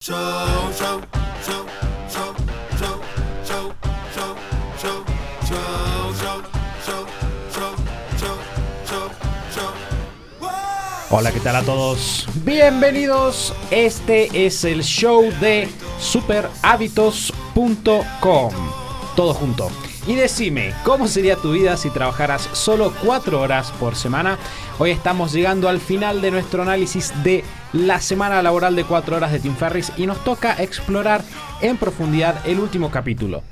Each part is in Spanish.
Show, show, show, show, show, show, show, show, show, show, show, show, show, show, show. Hola, ¿qué tal a todos? Bienvenidos. Este es el show de superhábitos.com. Todo junto. Y decime, ¿cómo sería tu vida si trabajaras solo 4 horas por semana? Hoy estamos llegando al final de nuestro análisis de la semana laboral de 4 horas de Tim Ferriss y nos toca explorar en profundidad el último capítulo,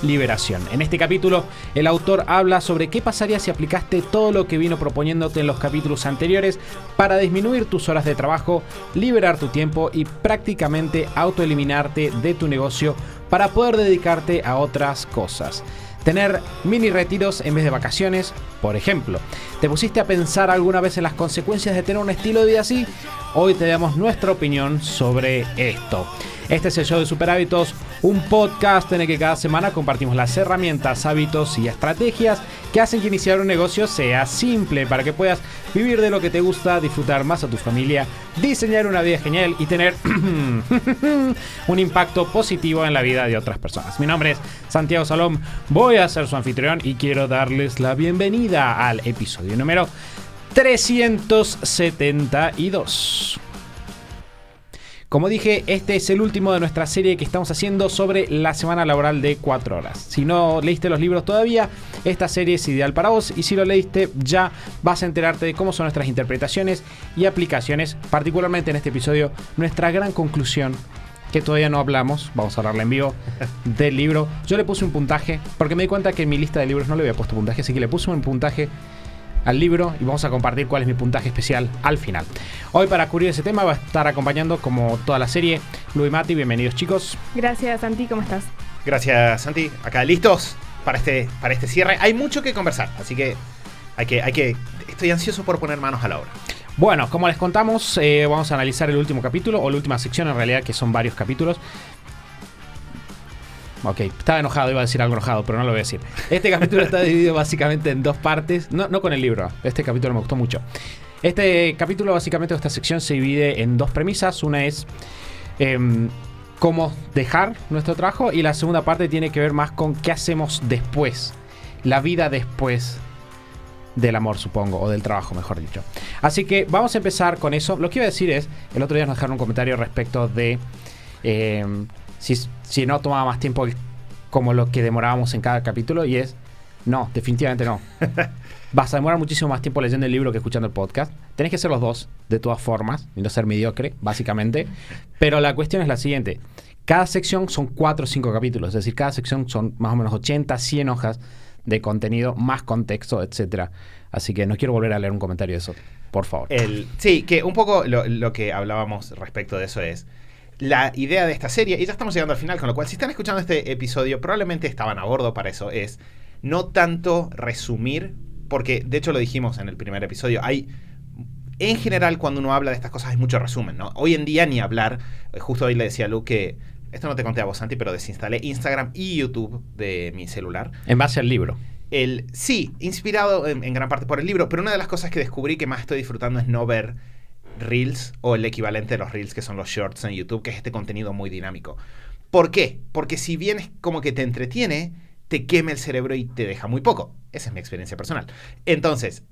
Liberación. En este capítulo, el autor habla sobre qué pasaría si aplicaste todo lo que vino proponiéndote en los capítulos anteriores para disminuir tus horas de trabajo, liberar tu tiempo y prácticamente autoeliminarte de tu negocio para poder dedicarte a otras cosas. Tener mini retiros en vez de vacaciones, por ejemplo. ¿Te pusiste a pensar alguna vez en las consecuencias de tener un estilo de vida así? Hoy te damos nuestra opinión sobre esto. Este es el show de Super Hábitos, un podcast en el que cada semana compartimos las herramientas, hábitos y estrategias que hacen que iniciar un negocio sea simple para que puedas vivir de lo que te gusta, disfrutar más a tu familia, diseñar una vida genial y tener un impacto positivo en la vida de otras personas. Mi nombre es Santiago Salom, voy a ser su anfitrión y quiero darles la bienvenida al episodio número 372. Como dije, este es el último de nuestra serie que estamos haciendo sobre la semana laboral de 4 horas. Si no leíste los libros todavía, esta serie es ideal para vos. Y si lo leíste, ya vas a enterarte de cómo son nuestras interpretaciones y aplicaciones. Particularmente en este episodio, nuestra gran conclusión, que todavía no hablamos, vamos a hablarla en vivo, del libro. Yo le puse un puntaje, porque me di cuenta que en mi lista de libros no le había puesto puntaje, así que le puse un puntaje al libro y vamos a compartir cuál es mi puntaje especial al final. Hoy, para cubrir ese tema, va a estar acompañando, como toda la serie, Lu y Mati. Bienvenidos, chicos. Gracias, Santi, ¿cómo estás? Gracias, Santi. Acá listos para este cierre. Hay mucho que conversar, así que estoy ansioso por poner manos a la obra. Bueno, como les contamos, vamos a analizar el último capítulo, o la última sección en realidad, que son varios capítulos. Ok, estaba enojado, iba a decir algo enojado, pero no lo voy a decir. Este capítulo está dividido básicamente en 2 partes. No con el libro, este capítulo me gustó mucho. Este capítulo, básicamente, esta sección se divide en 2 premisas. Una es cómo dejar nuestro trabajo, y la segunda parte tiene que ver más con qué hacemos después. La vida después del amor, supongo, o del trabajo, mejor dicho. Así que vamos a empezar con eso. Lo que iba a decir es, el otro día nos dejaron un comentario respecto de si no tomaba más tiempo como lo que demorábamos en cada capítulo, y es, no, definitivamente no. Vas a demorar muchísimo más tiempo leyendo el libro que escuchando el podcast. Tenés que hacer los dos, de todas formas, y no ser mediocre, básicamente. Pero la cuestión es la siguiente. Cada sección son 4 o 5 capítulos. Es decir, cada sección son más o menos 80, 100 hojas de contenido, más contexto, etcétera. Así que no quiero volver a leer un comentario de eso, por favor. Sí, que un poco lo que hablábamos respecto de eso es la idea de esta serie, y ya estamos llegando al final, con lo cual, si están escuchando este episodio, probablemente estaban a bordo para eso. Es no tanto resumir, porque de hecho lo dijimos en el primer episodio, en general, cuando uno habla de estas cosas, hay mucho resumen, ¿no? Hoy en día ni hablar. Justo hoy le decía a Lu que, esto no te conté a vos, Santi, pero desinstalé Instagram y YouTube de mi celular. En base al libro. Sí, inspirado en gran parte por el libro, pero una de las cosas que descubrí que más estoy disfrutando es no ver Reels, o el equivalente de los Reels, que son los Shorts en YouTube, que es este contenido muy dinámico. ¿Por qué? Porque si bien es como que te entretiene, te quema el cerebro y te deja muy poco. Esa es mi experiencia personal. Entonces,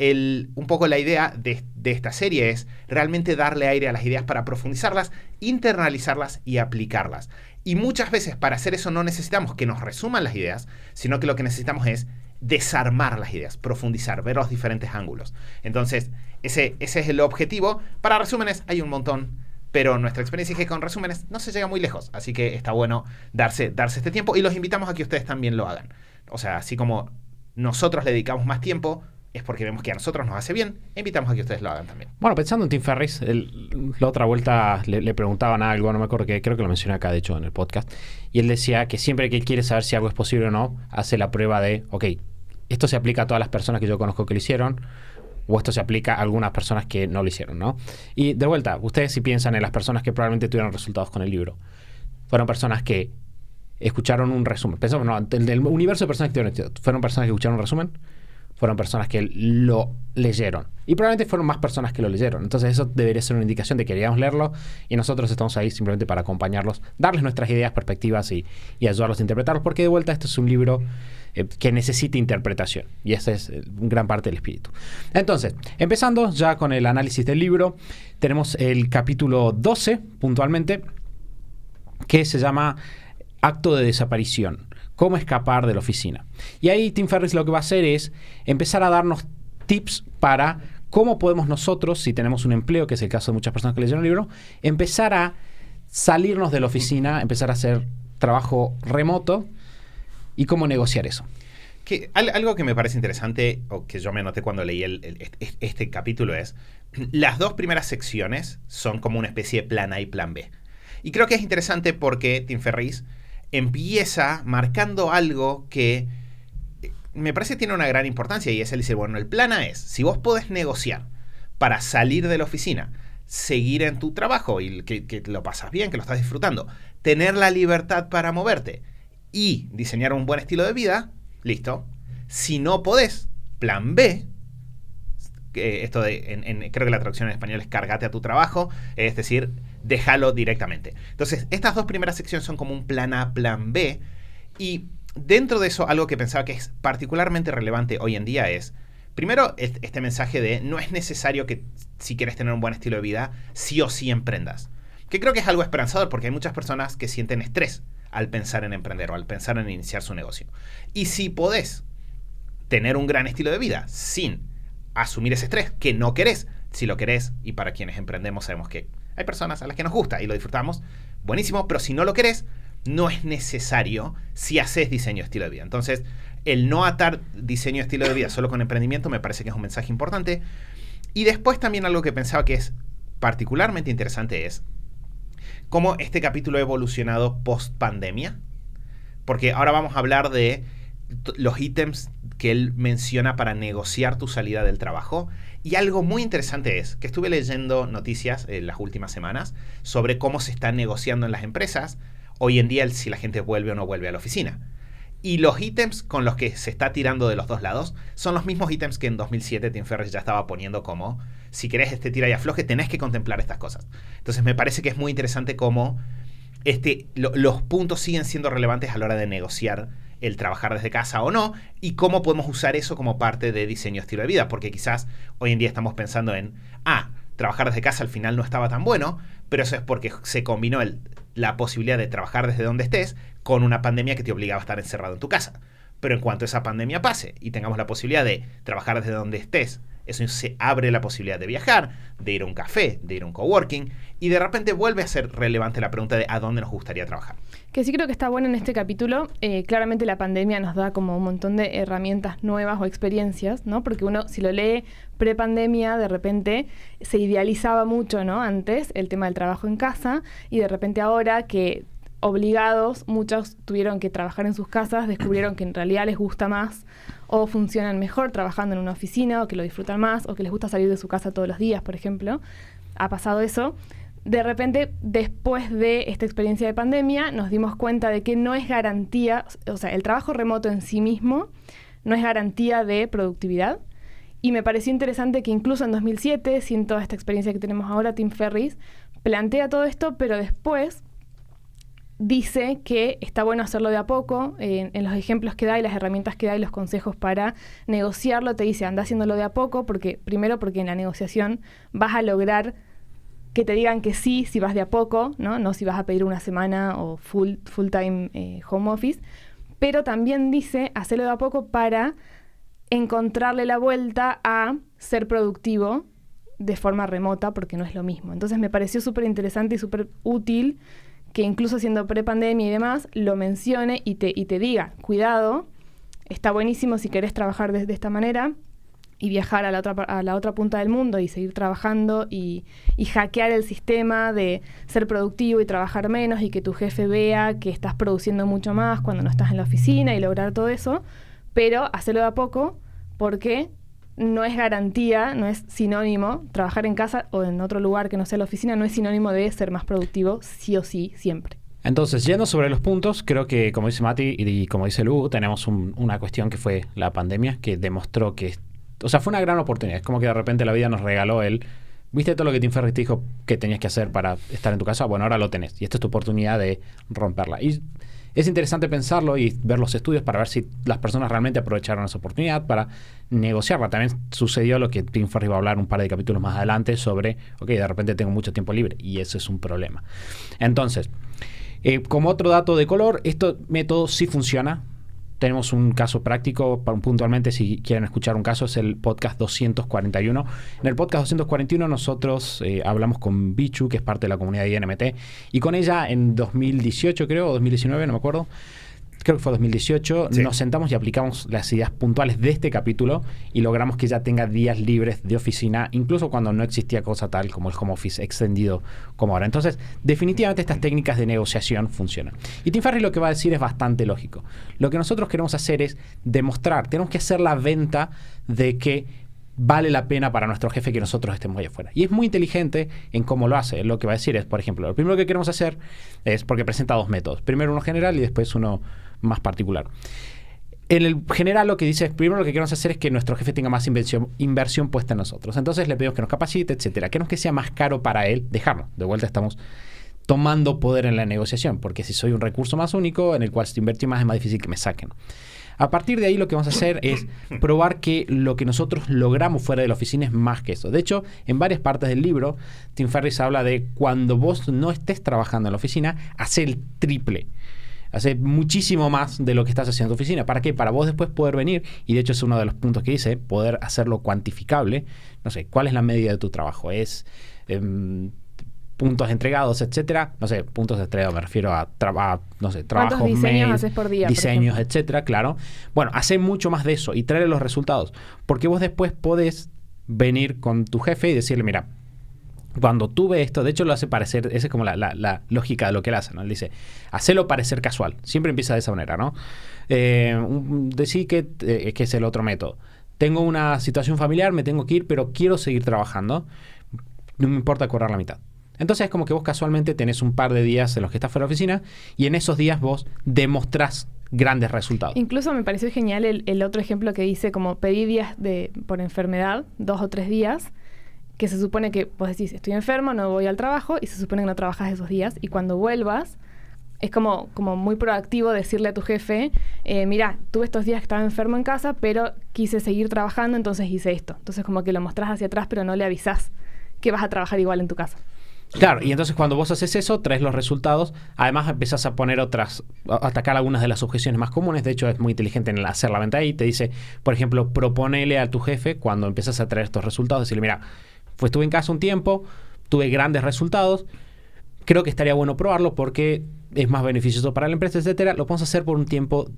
un poco la idea de esta serie es realmente darle aire a las ideas para profundizarlas, internalizarlas y aplicarlas. Y muchas veces, para hacer eso, no necesitamos que nos resuman las ideas, sino que lo que necesitamos es desarmar las ideas, profundizar, ver los diferentes ángulos. Entonces, ese es el objetivo. Para resúmenes hay un montón, pero nuestra experiencia es que con resúmenes no se llega muy lejos, así que está bueno darse este tiempo, y los invitamos a que ustedes también lo hagan. O sea, así como nosotros le dedicamos más tiempo, es porque vemos que a nosotros nos hace bien, e invitamos a que ustedes lo hagan también. Bueno, pensando en Tim Ferriss, la otra vuelta le preguntaban algo, no me acuerdo qué, creo que lo mencioné acá, de hecho, en el podcast, y él decía que siempre que él quiere saber si algo es posible o no, hace la prueba de, ok, esto se aplica a todas las personas que yo conozco que lo hicieron, o esto se aplica a algunas personas que no lo hicieron, ¿no? Y de vuelta, ustedes si piensan en las personas que probablemente tuvieron resultados con el libro, fueron personas que escucharon un resumen. Pensamos, no, del universo de personas que tuvieron éxito, ¿fueron personas que escucharon un resumen? fueron personas que lo leyeron. Y probablemente fueron más personas que lo leyeron. Entonces eso debería ser una indicación de que queríamos leerlo y nosotros estamos ahí simplemente para acompañarlos, darles nuestras ideas, perspectivas y ayudarlos a interpretarlos, porque de vuelta este es un libro que necesita interpretación y esa es gran parte del espíritu. Entonces, empezando ya con el análisis del libro, tenemos el capítulo 12 puntualmente, que se llama Acto de desaparición. Cómo escapar de la oficina. Y ahí Tim Ferriss lo que va a hacer es empezar a darnos tips para cómo podemos nosotros, si tenemos un empleo, que es el caso de muchas personas que leyeron el libro, empezar a salirnos de la oficina, empezar a hacer trabajo remoto y cómo negociar eso. Algo que me parece interesante, o que yo me anoté cuando leí este capítulo, es las dos primeras secciones son como una especie de plan A y plan B. Y creo que es interesante porque Tim Ferriss empieza marcando algo que me parece que tiene una gran importancia, y es él dice, bueno, el plan A es, si vos podés negociar para salir de la oficina, seguir en tu trabajo y que lo pasas bien, que lo estás disfrutando, tener la libertad para moverte y diseñar un buen estilo de vida, listo. Si no podés, plan B, esto de, creo que la traducción en español es cárgate a tu trabajo, es decir, déjalo directamente. Entonces, estas dos primeras secciones son como un plan A, plan B, y dentro de eso, algo que pensaba que es particularmente relevante hoy en día es, primero, este mensaje de no es necesario que si quieres tener un buen estilo de vida, sí o sí emprendas. Que creo que es algo esperanzador porque hay muchas personas que sienten estrés al pensar en emprender o al pensar en iniciar su negocio. Y si podés tener un gran estilo de vida sin asumir ese estrés que no querés, si lo querés, y para quienes emprendemos sabemos que hay personas a las que nos gusta y lo disfrutamos, buenísimo, pero si no lo querés, no es necesario si haces diseño de estilo de vida. Entonces, el no atar diseño de estilo de vida solo con emprendimiento me parece que es un mensaje importante. Y después también algo que pensaba que es particularmente interesante es cómo este capítulo ha evolucionado post pandemia, porque ahora vamos a hablar de los ítems que él menciona para negociar tu salida del trabajo. Y algo muy interesante es que estuve leyendo noticias en las últimas semanas sobre cómo se está negociando en las empresas hoy en día si la gente vuelve o no vuelve a la oficina. Y los ítems con los que se está tirando de los dos lados son los mismos ítems que en 2007 Tim Ferriss ya estaba poniendo como, si querés este tira y afloje, tenés que contemplar estas cosas. Entonces me parece que es muy interesante cómo los puntos siguen siendo relevantes a la hora de negociar el trabajar desde casa o no, y cómo podemos usar eso como parte de diseño de estilo de vida, porque quizás hoy en día estamos pensando en, trabajar desde casa al final no estaba tan bueno, pero eso es porque se combinó la posibilidad de trabajar desde donde estés con una pandemia que te obligaba a estar encerrado en tu casa. Pero en cuanto esa pandemia pase y tengamos la posibilidad de trabajar desde donde estés, eso se abre la posibilidad de viajar, de ir a un café, de ir a un coworking, y de repente vuelve a ser relevante la pregunta de a dónde nos gustaría trabajar. Que sí creo que está bueno en este capítulo. Claramente la pandemia nos da como un montón de herramientas nuevas o experiencias, ¿no? Porque uno, si lo lee pre-pandemia, de repente se idealizaba mucho, ¿no? Antes el tema del trabajo en casa, y de repente ahora que obligados, muchos tuvieron que trabajar en sus casas, descubrieron que en realidad les gusta más o funcionan mejor trabajando en una oficina, o que lo disfrutan más, o que les gusta salir de su casa todos los días, por ejemplo. Ha pasado eso. De repente, después de esta experiencia de pandemia, nos dimos cuenta de que no es garantía, o sea, el trabajo remoto en sí mismo no es garantía de productividad. Y me pareció interesante que incluso en 2007, sin toda esta experiencia que tenemos ahora, Tim Ferriss plantea todo esto, pero después dice que está bueno hacerlo de a poco. En los ejemplos que da y las herramientas que da y los consejos para negociarlo, te dice, anda haciéndolo de a poco, porque primero porque en la negociación vas a lograr que te digan que sí si vas de a poco, no si vas a pedir una semana o full time home office, pero también dice hacerlo de a poco para encontrarle la vuelta a ser productivo de forma remota, porque no es lo mismo. Entonces me pareció súper interesante y súper útil que incluso siendo pre-pandemia y demás, lo mencione y te diga, cuidado, está buenísimo si querés trabajar de esta manera y viajar a la otra punta del mundo y seguir trabajando y hackear el sistema de ser productivo y trabajar menos y que tu jefe vea que estás produciendo mucho más cuando no estás en la oficina y lograr todo eso, pero hacerlo de a poco porque no es garantía, no es sinónimo, trabajar en casa o en otro lugar que no sea la oficina no es sinónimo de ser más productivo sí o sí, siempre. Entonces, yendo sobre los puntos, creo que, como dice Mati y como dice Lu, tenemos una cuestión que fue la pandemia, que demostró que... O sea, fue una gran oportunidad. Es como que de repente la vida nos regaló ¿viste todo lo que Tim Ferriss te dijo que tenías que hacer para estar en tu casa? Bueno, ahora lo tenés. Y esta es tu oportunidad de romperla. Y es interesante pensarlo y ver los estudios para ver si las personas realmente aprovecharon esa oportunidad para negociarla. También sucedió lo que Tim Ferriss va a hablar un par de capítulos más adelante sobre, ok, de repente tengo mucho tiempo libre y eso es un problema. Entonces, como otro dato de color, este método sí funciona. Tenemos un caso práctico, puntualmente si quieren escuchar un caso, es el podcast 241. En el podcast 241 nosotros hablamos con Bichu, que es parte de la comunidad de INMT, y con ella en 2018 creo, o 2019, no me acuerdo, creo que fue 2018, sí, nos sentamos y aplicamos las ideas puntuales de este capítulo y logramos que ella tenga días libres de oficina, incluso cuando no existía cosa tal como el home office extendido como ahora. Entonces, definitivamente estas técnicas de negociación funcionan. Y Tim Ferriss lo que va a decir es bastante lógico. Lo que nosotros queremos hacer es demostrar, tenemos que hacer la venta de que vale la pena para nuestro jefe que nosotros estemos allá afuera. Y es muy inteligente en cómo lo hace. Lo que va a decir es, por ejemplo, lo primero que queremos hacer es, porque presenta dos métodos. Primero uno general y después uno más particular. En el general lo que dice es, primero lo que queremos hacer es que nuestro jefe tenga más inversión puesta en nosotros. Entonces le pedimos que nos capacite, etcétera. Queremos que sea más caro para él dejarlo. De vuelta estamos tomando poder en la negociación, porque si soy un recurso más único en el cual si invertí más es más difícil que me saquen. A partir de ahí lo que vamos a hacer es probar que lo que nosotros logramos fuera de la oficina es más que eso. De hecho, en varias partes del libro, Tim Ferriss habla de cuando vos no estés trabajando en la oficina, hace el triple. Hace muchísimo más de lo que estás haciendo en tu oficina. ¿Para qué? Para vos después poder venir, y de hecho es uno de los puntos que dice, poder hacerlo cuantificable. No sé, ¿cuál es la medida de tu trabajo? ¿Es puntos entregados, etcétera? No sé, puntos entregados me refiero a no sé, trabajos, ¿cuántos diseños mails, haces por día, diseños, por ejemplo? etcétera, claro. Bueno, hace mucho más de eso y traerle los resultados. Porque vos después podés venir con tu jefe y decirle, mira, cuando tuve esto, de hecho lo hace parecer, esa es como la lógica de lo que él hace, ¿no? Él dice, hacelo parecer casual. Siempre empieza de esa manera, ¿no? Decir que es el otro método. Tengo una situación familiar, me tengo que ir, pero quiero seguir trabajando. No me importa cobrar la mitad. Entonces es como que vos casualmente tenés un par de días en los que estás fuera de la oficina y en esos días vos demostrás grandes resultados. Incluso me pareció genial el otro ejemplo que dice como pedir días por enfermedad, 2 o 3 días, que se supone que vos decís, estoy enfermo, no voy al trabajo, y se supone que no trabajas esos días, y cuando vuelvas, es como muy proactivo decirle a tu jefe, mira, tuve estos días que estaba enfermo en casa, pero quise seguir trabajando, entonces hice esto. Entonces como que lo mostrás hacia atrás, pero no le avisás que vas a trabajar igual en tu casa. Claro, y entonces cuando vos haces eso, traes los resultados, además empezás a poner atacar algunas de las objeciones más comunes. De hecho es muy inteligente en hacer la venta ahí. Te dice, por ejemplo, proponele a tu jefe cuando empiezas a traer estos resultados, decirle, mira, estuve en casa un tiempo, tuve grandes resultados, creo que estaría bueno probarlo porque es más beneficioso para la empresa, etcétera. Lo podemos hacer por un tiempo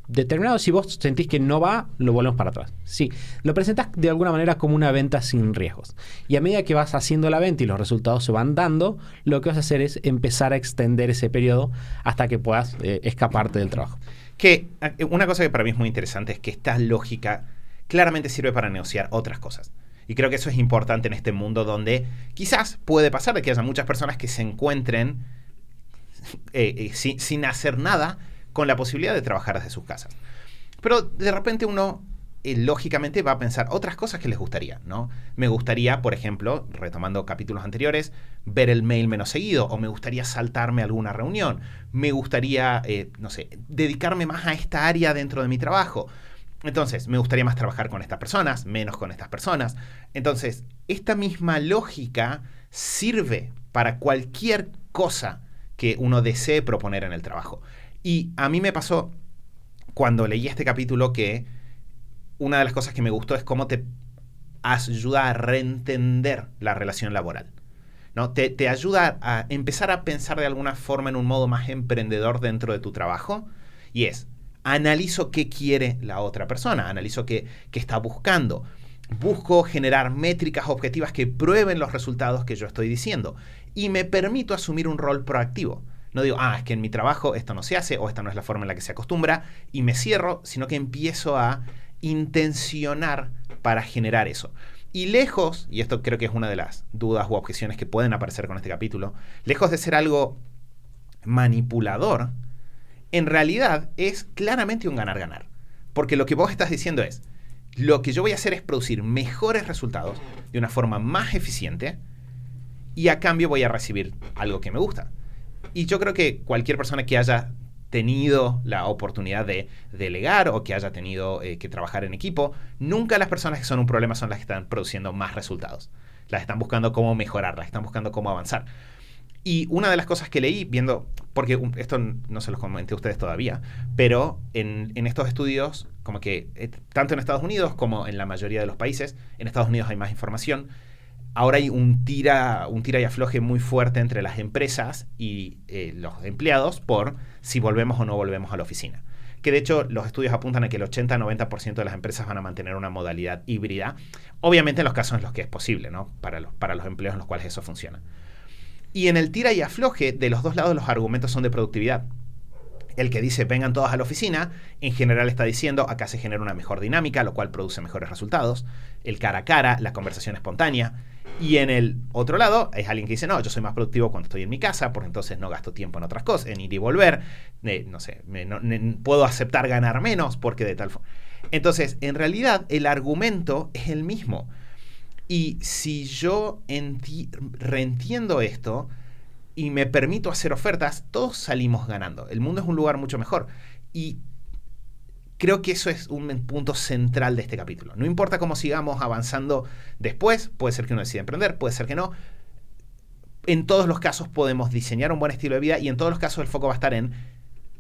determinado. Si vos sentís que no va, lo volvemos para atrás. Sí, lo presentás de alguna manera como una venta sin riesgos. Y a medida que vas haciendo la venta y los resultados se van dando, lo que vas a hacer es empezar a extender ese periodo hasta que puedas escaparte del trabajo. Que una cosa que para mí es muy interesante es que esta lógica claramente sirve para negociar otras cosas. Y creo que eso es importante en este mundo donde quizás puede pasar de que haya muchas personas que se encuentren sin hacer nada con la posibilidad de trabajar desde sus casas. Pero de repente uno lógicamente va a pensar otras cosas que les gustaría, ¿no? Me gustaría, por ejemplo, retomando capítulos anteriores, ver el mail menos seguido, o me gustaría saltarme alguna reunión, me gustaría, no sé, dedicarme más a esta área dentro de mi trabajo. Entonces, me gustaría más trabajar con estas personas, menos con estas personas. Entonces, esta misma lógica sirve para cualquier cosa que uno desee proponer en el trabajo. Y a mí me pasó cuando leí este capítulo que una de las cosas que me gustó es cómo te ayuda a reentender la relación laboral, ¿no? Te ayuda a empezar a pensar de alguna forma en un modo más emprendedor dentro de tu trabajo, y es, analizo qué quiere la otra persona, analizo qué está buscando, busco generar métricas objetivas que prueben los resultados que yo estoy diciendo, y me permito asumir un rol proactivo. No digo, es que en mi trabajo esto no se hace, o esta no es la forma en la que se acostumbra, y me cierro, sino que empiezo a intencionar para generar eso. Y lejos, y esto creo que es una de las dudas u objeciones que pueden aparecer con este capítulo, lejos de ser algo manipulador, en realidad es claramente un ganar-ganar. Porque lo que vos estás diciendo es, lo que yo voy a hacer es producir mejores resultados de una forma más eficiente y a cambio voy a recibir algo que me gusta. Y yo creo que cualquier persona que haya tenido la oportunidad de delegar o que haya tenido que trabajar en equipo, nunca las personas que son un problema son las que están produciendo más resultados. Las están buscando cómo mejorar, las están buscando cómo avanzar. Y una de las cosas que leí viendo, porque esto no se los comenté a ustedes todavía, pero en estos estudios, como que tanto en Estados Unidos como en la mayoría de los países, en Estados Unidos hay más información, ahora hay un tira y afloje muy fuerte entre las empresas y los empleados por si volvemos o no volvemos a la oficina. Que de hecho los estudios apuntan a que el 80-90% de las empresas van a mantener una modalidad híbrida, obviamente en los casos en los que es posible, ¿no? Para los empleos en los cuales eso funciona. Y en el tira y afloje, de los dos lados los argumentos son de productividad. El que dice vengan todos a la oficina, en general está diciendo acá se genera una mejor dinámica, lo cual produce mejores resultados. El cara a cara, la conversación espontánea. Y en el otro lado es alguien que dice no, yo soy más productivo cuando estoy en mi casa, porque entonces no gasto tiempo en otras cosas, en ir y volver. No sé, puedo aceptar ganar menos porque de tal forma. Entonces, en realidad, el argumento es el mismo. Y si yo reentiendo esto y me permito hacer ofertas, todos salimos ganando. El mundo es un lugar mucho mejor. Y creo que eso es un punto central de este capítulo. No importa cómo sigamos avanzando después, puede ser que uno decida emprender, puede ser que no. En todos los casos podemos diseñar un buen estilo de vida y en todos los casos el foco va a estar en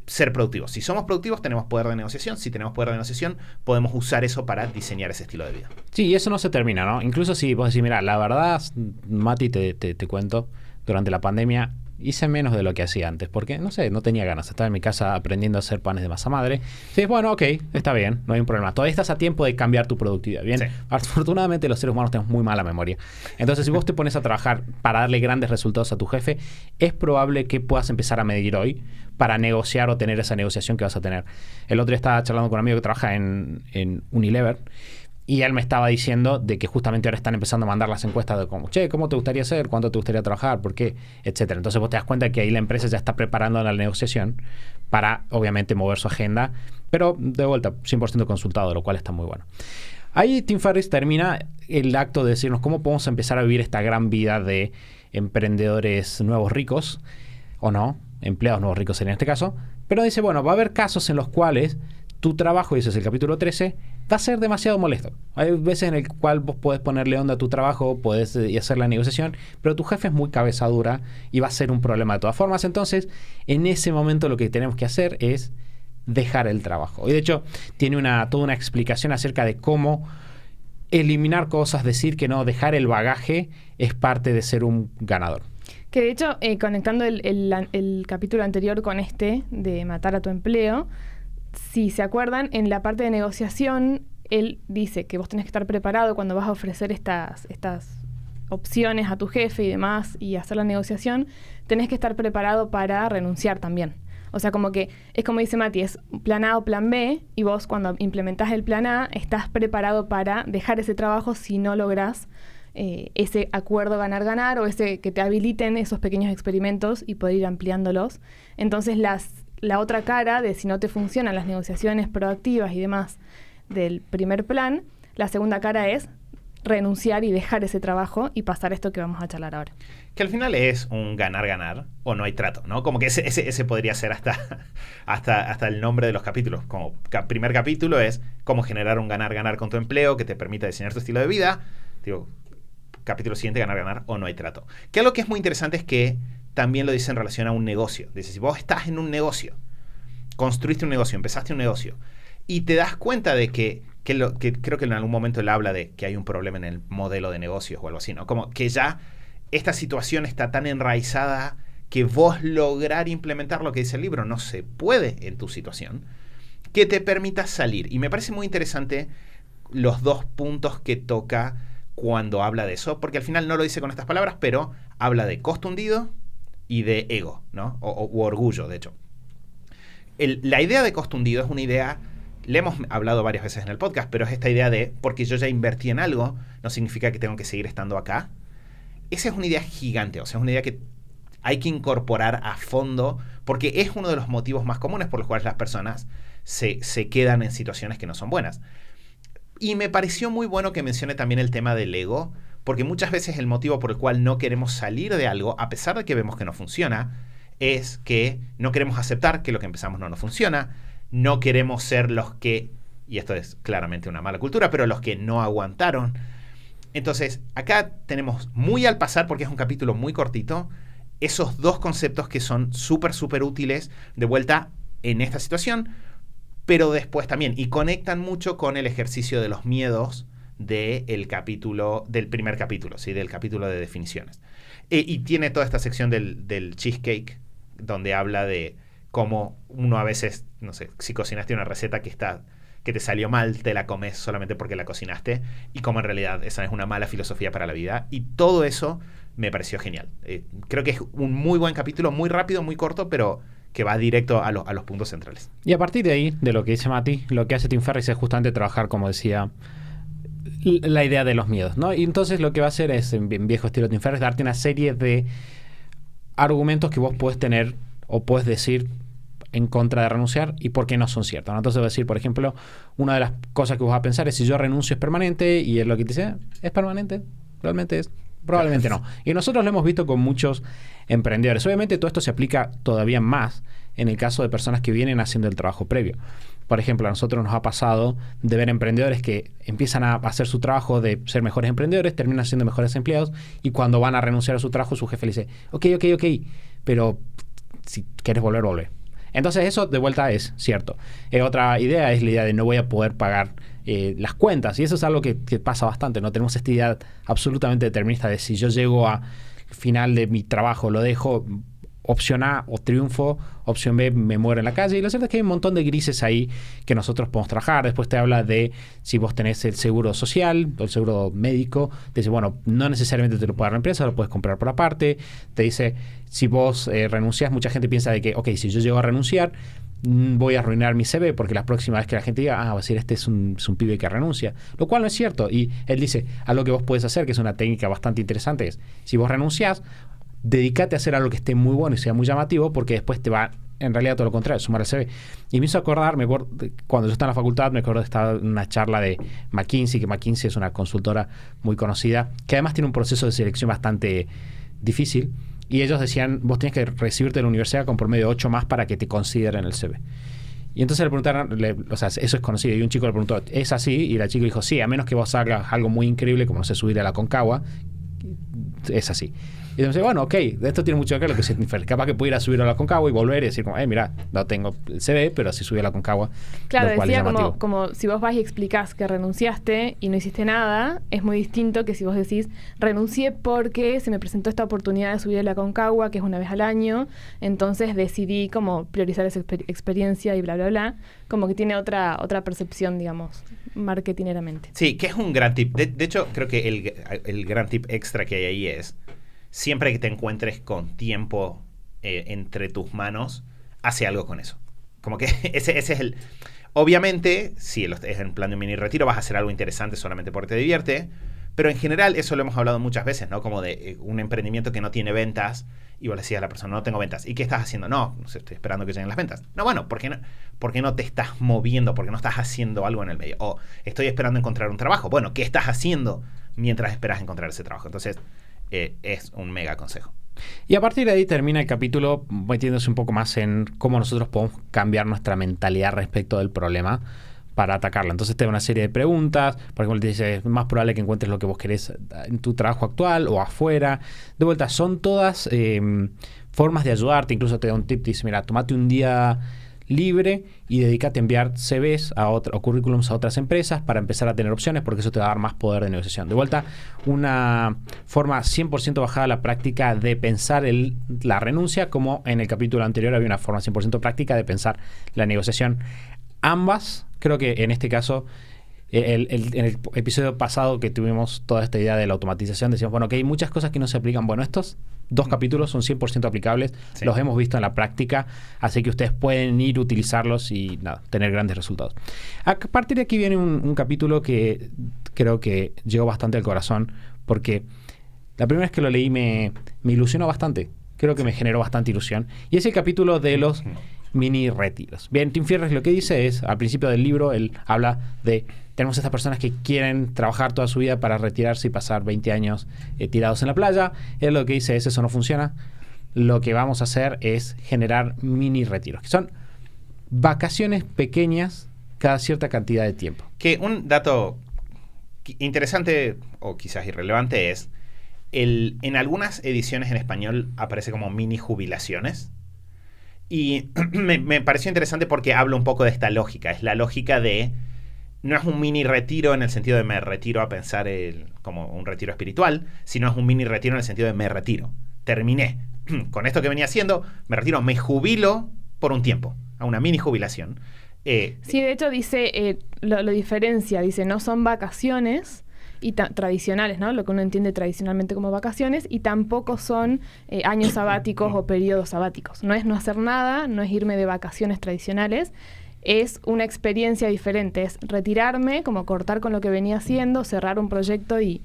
ser productivos. Si somos productivos, tenemos poder de negociación. Si tenemos poder de negociación, podemos usar eso para diseñar ese estilo de vida. Sí, y eso no se termina, ¿no? Incluso si vos decís, mira, la verdad, Mati, te cuento, durante la pandemia hice menos de lo que hacía antes, porque, no sé, no tenía ganas. Estaba en mi casa aprendiendo a hacer panes de masa madre. Sí, bueno, ok, está bien, no hay un problema. Todavía estás a tiempo de cambiar tu productividad, ¿bien? Sí. Afortunadamente los seres humanos tenemos muy mala memoria. Entonces, si vos te pones a trabajar para darle grandes resultados a tu jefe, es probable que puedas empezar a medir hoy para negociar o tener esa negociación que vas a tener. El otro día estaba charlando con un amigo que trabaja en Unilever y él me estaba diciendo de que justamente ahora están empezando a mandar las encuestas de como, che, ¿cómo te gustaría hacer? ¿Cuánto te gustaría trabajar? ¿Por qué? Etcétera. Entonces vos te das cuenta que ahí la empresa ya está preparando la negociación para, obviamente, mover su agenda, pero de vuelta, 100% consultado, lo cual está muy bueno. Ahí Tim Ferriss termina el acto de decirnos cómo podemos empezar a vivir esta gran vida de emprendedores nuevos ricos, o no, empleados nuevos ricos en este caso, pero dice, bueno, va a haber casos en los cuales tu trabajo, y ese es el capítulo 13, va a ser demasiado molesto. Hay veces en el cual vos podés ponerle onda a tu trabajo, podés hacer la negociación, pero tu jefe es muy cabeza dura y va a ser un problema de todas formas. Entonces, en ese momento lo que tenemos que hacer es dejar el trabajo. Y de hecho, tiene toda una explicación acerca de cómo eliminar cosas, decir que no, dejar el bagaje es parte de ser un ganador. Que de hecho, conectando el capítulo anterior con este, de matar a tu empleo, si se acuerdan, en la parte de negociación, él dice que vos tenés que estar preparado cuando vas a ofrecer estas opciones a tu jefe y demás y hacer la negociación, tenés que estar preparado para renunciar también. O sea, como que es como dice Mati, es plan A o plan B, y vos cuando implementás el plan A estás preparado para dejar ese trabajo si no lográs ese acuerdo ganar-ganar o ese que te habiliten esos pequeños experimentos y poder ir ampliándolos. Entonces la otra cara de si no te funcionan las negociaciones proactivas y demás del primer plan, la segunda cara es renunciar y dejar ese trabajo y pasar esto que vamos a charlar ahora. Que al final es un ganar-ganar o no hay trato, ¿no? Como que ese podría ser hasta el nombre de los capítulos. Como primer capítulo es cómo generar un ganar-ganar con tu empleo que te permita diseñar tu estilo de vida. Digo, capítulo siguiente, ganar-ganar o no hay trato. Que algo que es muy interesante es que también lo dice en relación a un negocio. Dice, si vos estás en un negocio, construiste un negocio, empezaste un negocio, y te das cuenta de que creo que en algún momento él habla de que hay un problema en el modelo de negocios o algo así, ¿no? Como que ya esta situación está tan enraizada que vos lograr implementar lo que dice el libro no se puede en tu situación, que te permita salir. Y me parece muy interesante los dos puntos que toca cuando habla de eso, porque al final no lo dice con estas palabras, pero habla de costo hundido y de ego, ¿no? O orgullo, de hecho. La idea de costo hundido es una idea, le hemos hablado varias veces en el podcast, pero es esta idea de, porque yo ya invertí en algo, no significa que tengo que seguir estando acá. Esa es una idea gigante, o sea, es una idea que hay que incorporar a fondo, porque es uno de los motivos más comunes por los cuales las personas se quedan en situaciones que no son buenas. Y me pareció muy bueno que mencione también el tema del ego, porque muchas veces el motivo por el cual no queremos salir de algo, a pesar de que vemos que no funciona, es que no queremos aceptar que lo que empezamos no nos funciona, no queremos ser los que, y esto es claramente una mala cultura, pero los que no aguantaron. Entonces, acá tenemos muy al pasar, porque es un capítulo muy cortito, esos dos conceptos que son súper, súper útiles de vuelta en esta situación, pero después también, y conectan mucho con el ejercicio de los miedos del primer capítulo, ¿sí? Del capítulo de definiciones. Y tiene toda esta sección del cheesecake, donde habla de cómo uno a veces, no sé, si cocinaste una receta que te salió mal, te la comes solamente porque la cocinaste, y cómo en realidad esa es una mala filosofía para la vida. Y todo eso me pareció genial. Creo que es un muy buen capítulo, muy rápido, muy corto, pero que va directo a los puntos centrales. Y a partir de ahí, de lo que dice Mati, lo que hace Tim Ferriss es justamente trabajar, como decía, la idea de los miedos, ¿no? Y entonces lo que va a hacer es, en viejo estilo Tim Ferriss, darte una serie de argumentos que vos puedes tener o puedes decir en contra de renunciar y por qué no son ciertos, ¿no? Entonces va a decir, por ejemplo, una de las cosas que vos vas a pensar es: si yo renuncio es permanente, y es lo que te dice, ¿es permanente? ¿Realmente es? Probablemente no. Y nosotros lo hemos visto con muchos emprendedores. Obviamente todo esto se aplica todavía más en el caso de personas que vienen haciendo el trabajo previo. Por ejemplo, a nosotros nos ha pasado de ver emprendedores que empiezan a hacer su trabajo de ser mejores emprendedores, terminan siendo mejores empleados, y cuando van a renunciar a su trabajo, su jefe le dice: ok, pero si quieres volver, vuelve. Entonces eso de vuelta es cierto. Otra idea es la idea de no voy a poder pagar las cuentas, y eso es algo que pasa bastante, ¿no? Tenemos esta idea absolutamente determinista de si yo llego al final de mi trabajo, lo dejo, opción A o triunfo, opción B me muero en la calle. Y lo cierto es que hay un montón de grises ahí que nosotros podemos trabajar. Después te habla de si vos tenés el seguro social o el seguro médico. Te dice, bueno, no necesariamente te lo puede dar la empresa, lo puedes comprar por aparte. Te dice, si vos renunciás, mucha gente piensa de que, ok, si yo llego a renunciar, voy a arruinar mi CV, porque la próxima vez que la gente diga, va a decir, este es un pibe que renuncia, lo cual no es cierto. Y él dice, algo que vos puedes hacer, que es una técnica bastante interesante, es, si vos renunciás, dedícate a hacer algo que esté muy bueno y sea muy llamativo, porque después te va, en realidad, todo lo contrario, sumar el CV. Y me hizo acordar, cuando yo estaba en la facultad, me acuerdo de estar en una charla de McKinsey, que McKinsey es una consultora muy conocida, que además tiene un proceso de selección bastante difícil. Y ellos decían, vos tienes que recibirte de la universidad con promedio 8 más para que te consideren el CV. Y entonces le preguntaron, o sea, eso es conocido. Y un chico le preguntó, ¿es así? Y la chica dijo, sí, a menos que vos hagas algo muy increíble, como no sé, subir a la Aconcagua, es así. Y entonces, bueno, ok, esto tiene mucho que ver con lo que se capaz que pudiera subir a la Aconcagua y volver y decir, como, mira, no tengo el CV, pero si subí a la Aconcagua. Claro, decía como si vos vas y explicás que renunciaste y no hiciste nada, es muy distinto que si vos decís, renuncié porque se me presentó esta oportunidad de subir a la Aconcagua, que es una vez al año, entonces decidí como priorizar esa experiencia y bla, bla, bla. Como que tiene otra percepción, digamos, marketineramente. Sí, que es un gran tip. De hecho, creo que el gran tip extra que hay ahí es, siempre que te encuentres con tiempo entre tus manos, hace algo con eso. Como que ese es el... Obviamente, si es en plan de un mini retiro, vas a hacer algo interesante solamente porque te divierte, pero en general, eso lo hemos hablado muchas veces, ¿no? Como de un emprendimiento que no tiene ventas, y vos le decías a la persona, no tengo ventas. ¿Y qué estás haciendo? No sé, estoy esperando que lleguen las ventas. No, bueno, ¿por qué no te estás moviendo? ¿Por qué no estás haciendo algo en el medio? O estoy esperando encontrar un trabajo. Bueno, ¿qué estás haciendo mientras esperas encontrar ese trabajo? Entonces, es un mega consejo. Y a partir de ahí termina el capítulo metiéndose un poco más en cómo nosotros podemos cambiar nuestra mentalidad respecto del problema para atacarla. Entonces te da una serie de preguntas. Por ejemplo, te dice, es más probable que encuentres lo que vos querés en tu trabajo actual o afuera. De vuelta, son todas formas de ayudarte. Incluso te da un tip, te dice, mira, tomate un día libre y dedícate a enviar CVs o currículums a otras empresas para empezar a tener opciones, porque eso te va a dar más poder de negociación. De vuelta, una forma 100% bajada a la práctica de pensar la renuncia, como en el capítulo anterior había una forma 100% práctica de pensar la negociación. Ambas, creo que en este caso, en el episodio pasado que tuvimos toda esta idea de la automatización, decíamos, bueno, que hay muchas cosas que no se aplican. Bueno, estos dos capítulos son 100% aplicables, sí. Los hemos visto en la práctica, así que ustedes pueden ir a utilizarlos y tener grandes resultados. A partir de aquí viene un capítulo que creo que llegó bastante al corazón, porque la primera vez que lo leí me ilusionó bastante. creo que me generó bastante ilusión. Y es el capítulo de los mini retiros. Bien, Tim Ferriss lo que dice es, al principio del libro, él habla de, tenemos estas personas que quieren trabajar toda su vida para retirarse y pasar 20 años tirados en la playa. Él lo que dice es, eso no funciona. Lo que vamos a hacer es generar mini retiros, que son vacaciones pequeñas cada cierta cantidad de tiempo. Que un dato interesante, o quizás irrelevante, es, en algunas ediciones en español aparece como mini jubilaciones. Y me pareció interesante porque habla un poco de esta lógica. Es la lógica de, no es un mini retiro en el sentido de me retiro a pensar como un retiro espiritual, sino es un mini retiro en el sentido de me retiro. Terminé con esto que venía haciendo, me retiro, me jubilo por un tiempo, a una mini jubilación. Sí, de hecho dice, lo diferencia, dice, no son vacaciones y tradicionales, ¿no? Lo que uno entiende tradicionalmente como vacaciones, y tampoco son años sabáticos o periodos sabáticos. No es no hacer nada, no es irme de vacaciones tradicionales, es una experiencia diferente, es retirarme, como cortar con lo que venía haciendo, cerrar un proyecto y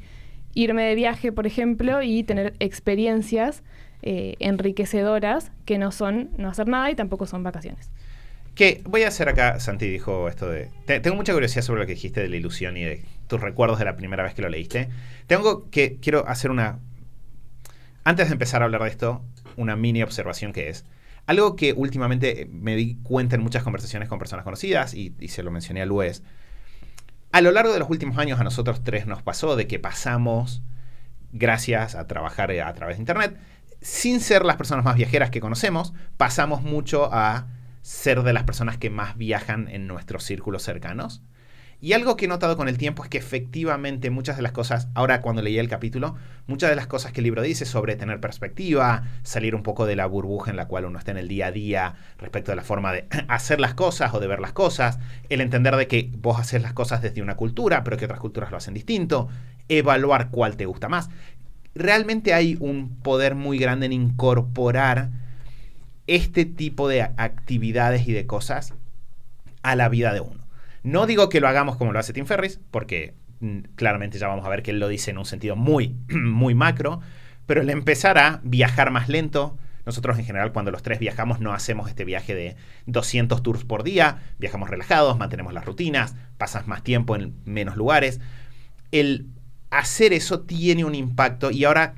irme de viaje, por ejemplo, y tener experiencias enriquecedoras que no son no hacer nada y tampoco son vacaciones. Que voy a hacer acá, Santi dijo esto de... Tengo mucha curiosidad sobre lo que dijiste de la ilusión y de tus recuerdos de la primera vez que lo leíste. Quiero hacer una... Antes de empezar a hablar de esto, una mini observación que es... Algo que últimamente me di cuenta en muchas conversaciones con personas conocidas, y se lo mencioné a Luis. A lo largo de los últimos años a nosotros tres nos pasó de que pasamos, gracias a trabajar a través de Internet, sin ser las personas más viajeras que conocemos, pasamos mucho a ser de las personas que más viajan en nuestros círculos cercanos. Y algo que he notado con el tiempo es que efectivamente muchas de las cosas, ahora cuando leí el capítulo, muchas de las cosas que el libro dice sobre tener perspectiva, salir un poco de la burbuja en la cual uno está en el día a día respecto de la forma de hacer las cosas o de ver las cosas, el entender de que vos haces las cosas desde una cultura, pero que otras culturas lo hacen distinto, evaluar cuál te gusta más. Realmente hay un poder muy grande en incorporar este tipo de actividades y de cosas a la vida de uno. No digo que lo hagamos como lo hace Tim Ferriss, porque claramente ya vamos a ver que él lo dice en un sentido muy, muy macro, pero el empezar a viajar más lento. Nosotros en general cuando los tres viajamos no hacemos este viaje de 200 tours por día, viajamos relajados, mantenemos las rutinas, pasas más tiempo en menos lugares. El hacer eso tiene un impacto, y ahora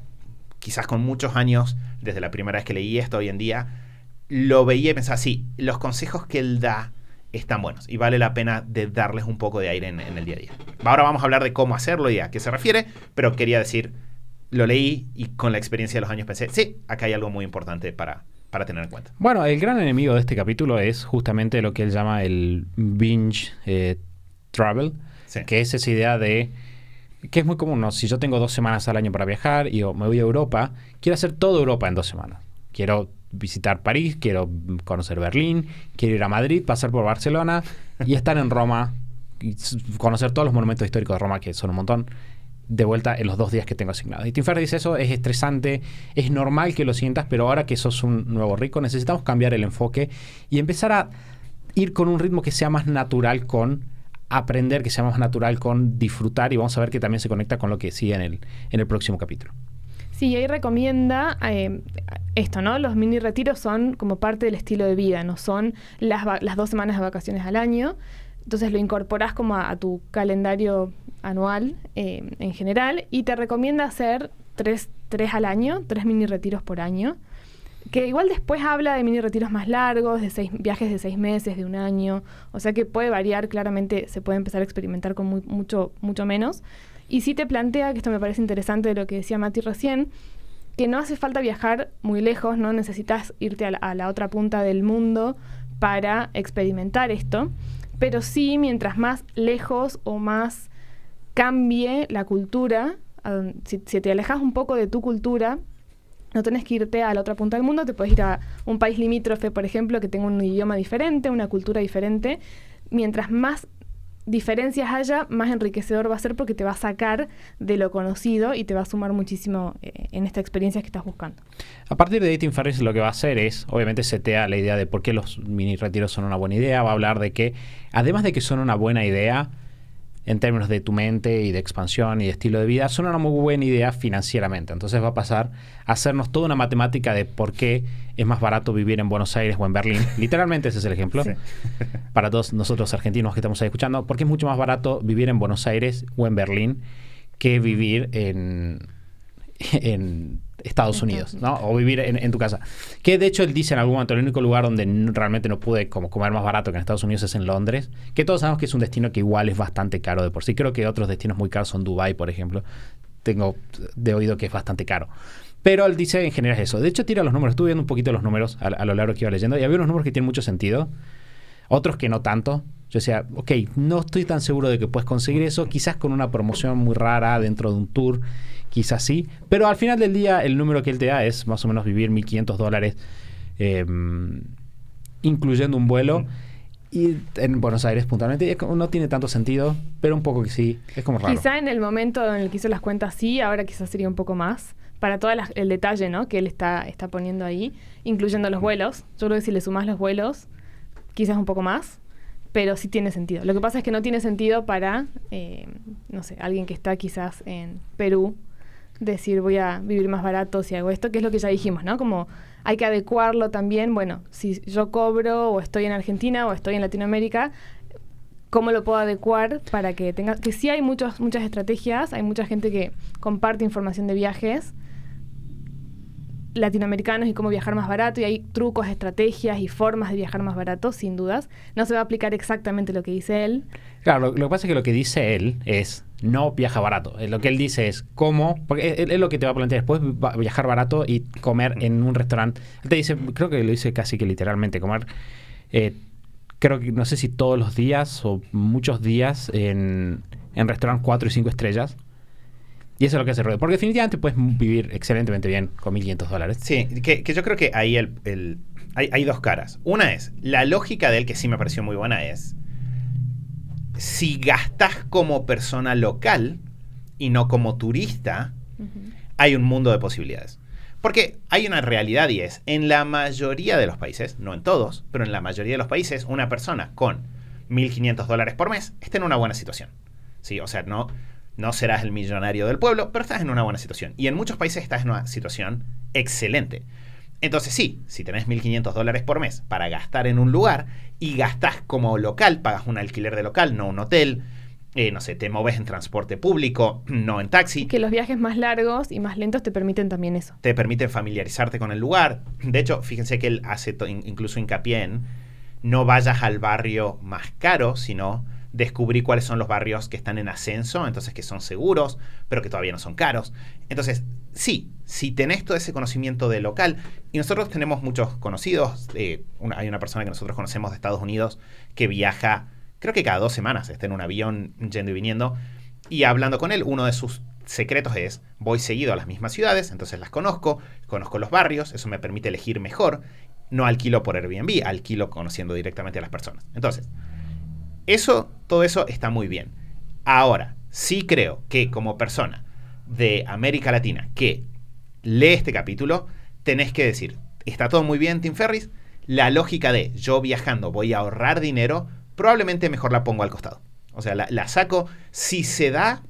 quizás con muchos años, desde la primera vez que leí esto hoy en día, lo veía y pensaba, sí, los consejos que él da están buenos y vale la pena de darles un poco de aire en el día a día. Ahora vamos a hablar de cómo hacerlo y a qué se refiere, pero quería decir, lo leí y con la experiencia de los años pensé, sí, acá hay algo muy importante para tener en cuenta. Bueno, el gran enemigo de este capítulo es justamente lo que él llama el binge travel, Sí. que es esa idea de... que es muy común, ¿no? Si yo tengo 2 semanas al año para viajar y me voy a Europa, quiero hacer toda Europa en 2 semanas. Quiero visitar París, quiero conocer Berlín, quiero ir a Madrid, pasar por Barcelona y estar en Roma y conocer todos los monumentos históricos de Roma, que son un montón, de vuelta en los 2 días que tengo asignados. Y Tim Ferriss dice eso, es estresante, es normal que lo sientas, pero ahora que sos un nuevo rico necesitamos cambiar el enfoque y empezar a ir con un ritmo que sea más natural con aprender, que sea más natural con disfrutar, y vamos a ver que también se conecta con lo que sigue en el próximo capítulo. Sí, ahí recomienda esto, ¿no? Los mini retiros son como parte del estilo de vida, no son las 2 semanas de vacaciones al año. Entonces lo incorporás como a tu calendario anual en general, y te recomienda hacer 3 al año, 3 mini retiros por año. Que igual después habla de mini retiros más largos, de viajes de 6 meses, de 1 año. O sea que puede variar, claramente se puede empezar a experimentar con mucho menos. Y sí te plantea, que esto me parece interesante de lo que decía Mati recién, que no hace falta viajar muy lejos, no necesitas irte a la otra punta del mundo para experimentar esto. Pero sí, mientras más lejos o más cambie la cultura, si te alejas un poco de tu cultura, no tenés que irte a la otra punta del mundo, te puedes ir a un país limítrofe, por ejemplo, que tenga un idioma diferente, una cultura diferente. Mientras más diferencias haya, más enriquecedor va a ser, porque te va a sacar de lo conocido y te va a sumar muchísimo en esta experiencia que estás buscando. A partir de Tim Ferriss lo que va a hacer es, obviamente setea la idea de por qué los mini retiros son una buena idea, va a hablar de que, además de que son una buena idea, en términos de tu mente y de expansión y de estilo de vida, son una muy buena idea financieramente. Entonces va a pasar a hacernos toda una matemática de por qué es más barato vivir en Buenos Aires o en Berlín. Literalmente ese es el ejemplo. Sí. Para todos nosotros argentinos que estamos ahí escuchando, porque es mucho más barato vivir en Buenos Aires o en Berlín que vivir en Estados Unidos, ¿no? O vivir en tu casa. Que de hecho él dice en algún momento, el único lugar donde realmente no pude como comer más barato que en Estados Unidos es en Londres, que todos sabemos que es un destino que igual es bastante caro de por sí. Creo que otros destinos muy caros son Dubái, por ejemplo. Tengo de oído que es bastante caro. Pero él dice en general eso. De hecho tira los números. Estuve viendo un poquito los números a lo largo que iba leyendo y había unos números que tienen mucho sentido. Otros que no tanto. Yo decía, ok, no estoy tan seguro de que puedes conseguir eso. Quizás con una promoción muy rara dentro de un tour, quizás sí. Pero al final del día, el número que él te da es más o menos vivir $1.500, incluyendo un vuelo. Y en Buenos Aires, puntualmente, no tiene tanto sentido, pero un poco que sí. Es como raro. Quizá en el momento en el que hizo las cuentas sí, ahora quizás sería un poco más. Para todo el detalle, ¿no?, que él está poniendo ahí, incluyendo los vuelos. Yo creo que si le sumás los vuelos, quizás un poco más. Pero sí tiene sentido. Lo que pasa es que no tiene sentido para, no sé, alguien que está quizás en Perú, decir voy a vivir más barato si hago esto, que es lo que ya dijimos, ¿no? Como hay que adecuarlo también, bueno, si yo cobro o estoy en Argentina o estoy en Latinoamérica, ¿cómo lo puedo adecuar para que tenga... Que sí hay muchas estrategias, hay mucha gente que comparte información de viajes latinoamericanos y cómo viajar más barato, y hay trucos, estrategias y formas de viajar más barato, sin dudas. No se va a aplicar exactamente lo que dice él. Claro, lo que pasa es que lo que dice él es no viaja barato. Lo que él dice es cómo, porque es lo que te va a plantear después, viajar barato y comer en un restaurante. Él te dice, creo que lo dice casi que literalmente, comer, creo que no sé si todos los días o muchos días en restaurantes 4 y 5 estrellas. Y eso es lo que hace Rodrigo. Porque definitivamente puedes vivir excelentemente bien con $1.500. Sí, que yo creo que ahí hay dos caras. Una es, la lógica de él, que sí me pareció muy buena, es si gastas como persona local y no como turista, hay un mundo de posibilidades. Porque hay una realidad y es, en la mayoría de los países, no en todos, pero en la mayoría de los países, una persona con $1.500 por mes está en una buena situación. Sí, o sea, no serás el millonario del pueblo, pero estás en una buena situación. Y en muchos países estás en una situación excelente. Entonces sí, si tenés $1.500 por mes para gastar en un lugar y gastás como local, pagas un alquiler de local, no un hotel, no sé, te moves en transporte público, no en taxi. Que los viajes más largos y más lentos te permiten también eso. Te permiten familiarizarte con el lugar. De hecho, fíjense que él hace incluso hincapié en no vayas al barrio más caro, sino descubrí cuáles son los barrios que están en ascenso, entonces que son seguros, pero que todavía no son caros. Entonces, sí, si tenés todo ese conocimiento de local, y nosotros tenemos muchos conocidos, hay una persona que nosotros conocemos de Estados Unidos que viaja, creo que cada 2 semanas está en un avión yendo y viniendo, y hablando con él, uno de sus secretos es, voy seguido a las mismas ciudades, entonces las conozco los barrios, eso me permite elegir mejor, no alquilo por Airbnb, alquilo conociendo directamente a las personas. Entonces, todo eso está muy bien. Ahora, sí creo que como persona de América Latina que lee este capítulo, tenés que decir, está todo muy bien, Tim Ferriss, la lógica de yo viajando voy a ahorrar dinero, probablemente mejor la pongo al costado. O sea, la saco, si se da,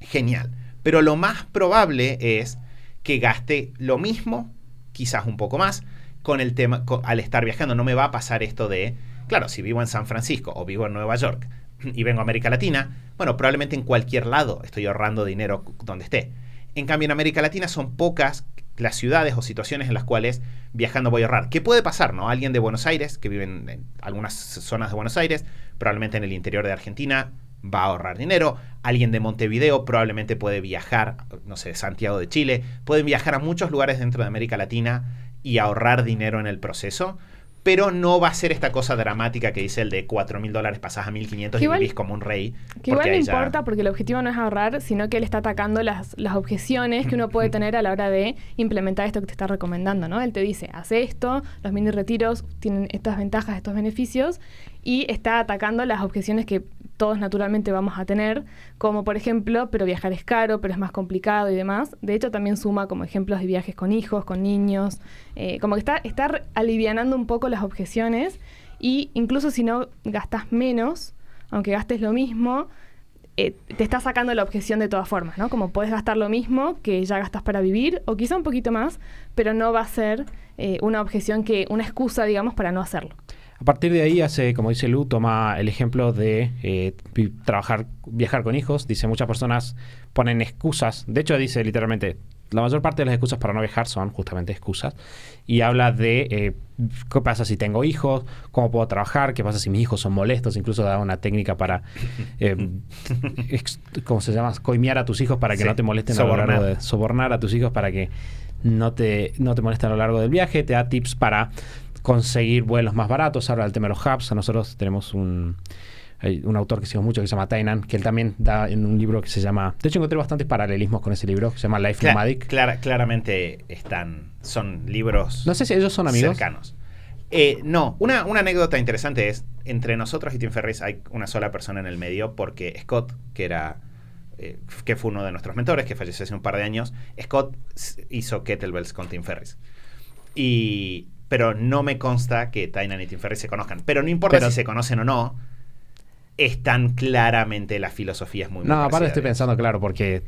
genial. Pero lo más probable es que gaste lo mismo, quizás un poco más, con el tema, al estar viajando. No me va a pasar esto de... Claro, si vivo en San Francisco o vivo en Nueva York y vengo a América Latina, bueno, probablemente en cualquier lado estoy ahorrando dinero donde esté. En cambio, en América Latina son pocas las ciudades o situaciones en las cuales viajando voy a ahorrar. ¿Qué puede pasar, no? Alguien de Buenos Aires, que vive en algunas zonas de Buenos Aires, probablemente en el interior de Argentina, va a ahorrar dinero. Alguien de Montevideo probablemente puede viajar, no sé, Santiago de Chile, pueden viajar a muchos lugares dentro de América Latina y ahorrar dinero en el proceso. Pero no va a ser esta cosa dramática que dice el de $4.000 pasás a 1.500 y vivís como un rey. Que igual no importa porque el objetivo no es ahorrar, sino que él está atacando las objeciones que uno puede tener a la hora de implementar esto que te está recomendando, ¿no? Él te dice, hace esto, los mini retiros tienen estas ventajas, estos beneficios, y está atacando las objeciones que todos naturalmente vamos a tener, como por ejemplo, pero viajar es caro, pero es más complicado y demás. De hecho, también suma como ejemplos de viajes con hijos, con niños, como que está alivianando un poco las objeciones, y incluso si no gastas menos, aunque gastes lo mismo, te está sacando la objeción de todas formas, ¿no? Como puedes gastar lo mismo que ya gastas para vivir, o quizá un poquito más, pero no va a ser una objeción una excusa, digamos, para no hacerlo. A partir de ahí como dice Lu, toma el ejemplo de viajar con hijos. Dice, muchas personas ponen excusas. De hecho, dice literalmente, la mayor parte de las excusas para no viajar son justamente excusas. Y habla de qué pasa si tengo hijos, cómo puedo trabajar, qué pasa si mis hijos son molestos. Incluso da una técnica para, ¿cómo se llama? Coimear a tus hijos para que no te molesten a lo largo de... Sobornar a tus hijos para que no te molesten a lo largo del viaje. Te da tips para conseguir vuelos más baratos. Habla del tema de los hubs. Nosotros tenemos un autor que sigo mucho que se llama Tainan, que él también da en un libro que se llama... De hecho, encontré bastantes paralelismos con ese libro, que se llama Life Nomadic. Claramente son libros... No sé si ellos son amigos. Cercanos. No, una anécdota interesante es, entre nosotros y Tim Ferriss hay una sola persona en el medio, porque Scott, que fue uno de nuestros mentores, que falleció hace un par de años, Scott hizo kettlebells con Tim Ferriss. Pero no me consta que Tainan y Tim Ferriss se conozcan. Pero no importa si se conocen o no, están claramente, la filosofía es muy No, aparte estoy pensando, claro, porque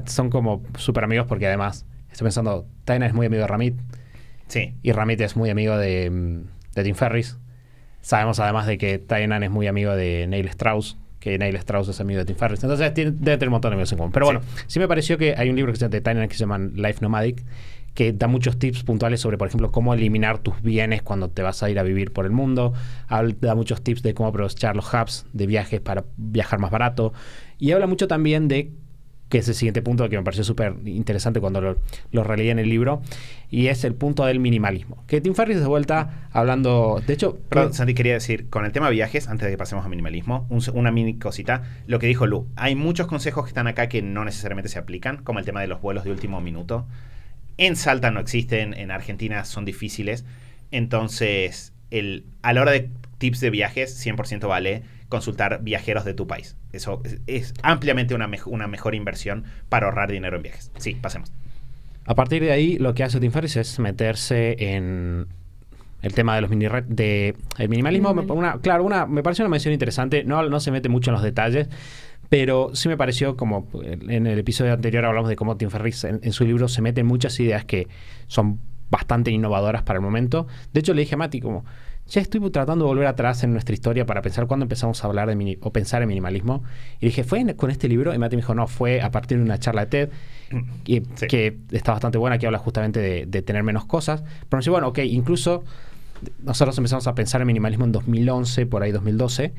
son como súper amigos, porque además, estoy pensando, Tainan es muy amigo de Ramit. Sí. Y Ramit es muy amigo de Tim Ferriss. Sabemos además de que Tainan es muy amigo de Neil Strauss, que Neil Strauss es amigo de Tim Ferriss. Entonces debe tener un montón de amigos en común. Pero bueno, sí me pareció que hay un libro que se llama de Tainan que se llama Life Nomadic, que da muchos tips puntuales sobre, por ejemplo, cómo eliminar tus bienes cuando te vas a ir a vivir por el mundo. Da muchos tips de cómo aprovechar los hubs de viajes para viajar más barato. Y habla mucho también de, que es el siguiente punto que me pareció súper interesante cuando lo releí en el libro, y es el punto del minimalismo. Que Tim Ferriss de vuelta hablando... De hecho... Perdón, Santi, quería decir, con el tema viajes, antes de que pasemos a minimalismo, una mini cosita. Lo que dijo Lu, hay muchos consejos que están acá que no necesariamente se aplican, como el tema de los vuelos de último minuto. En Salta no existen, en Argentina son difíciles. Entonces, a la hora de tips de viajes, 100% vale consultar viajeros de tu país. Eso es ampliamente una mejor inversión para ahorrar dinero en viajes. Sí, pasemos. A partir de ahí, lo que hace Tim Ferriss es meterse en el tema de los el minimalismo. Me pareció una mención interesante. No se mete mucho en los detalles, pero sí me pareció, como en el episodio anterior hablamos de cómo Tim Ferriss en su libro se mete en muchas ideas que son bastante innovadoras para el momento. De hecho, le dije a Mati como, ya estoy tratando de volver atrás en nuestra historia para pensar cuándo empezamos a hablar o pensar en minimalismo. Y dije, ¿fue con este libro? Y Mati me dijo, no, fue a partir de una charla de TED que está bastante buena, que habla justamente de tener menos cosas. Pero me dice, bueno, ok, incluso nosotros empezamos a pensar en minimalismo en 2011, por ahí 2012.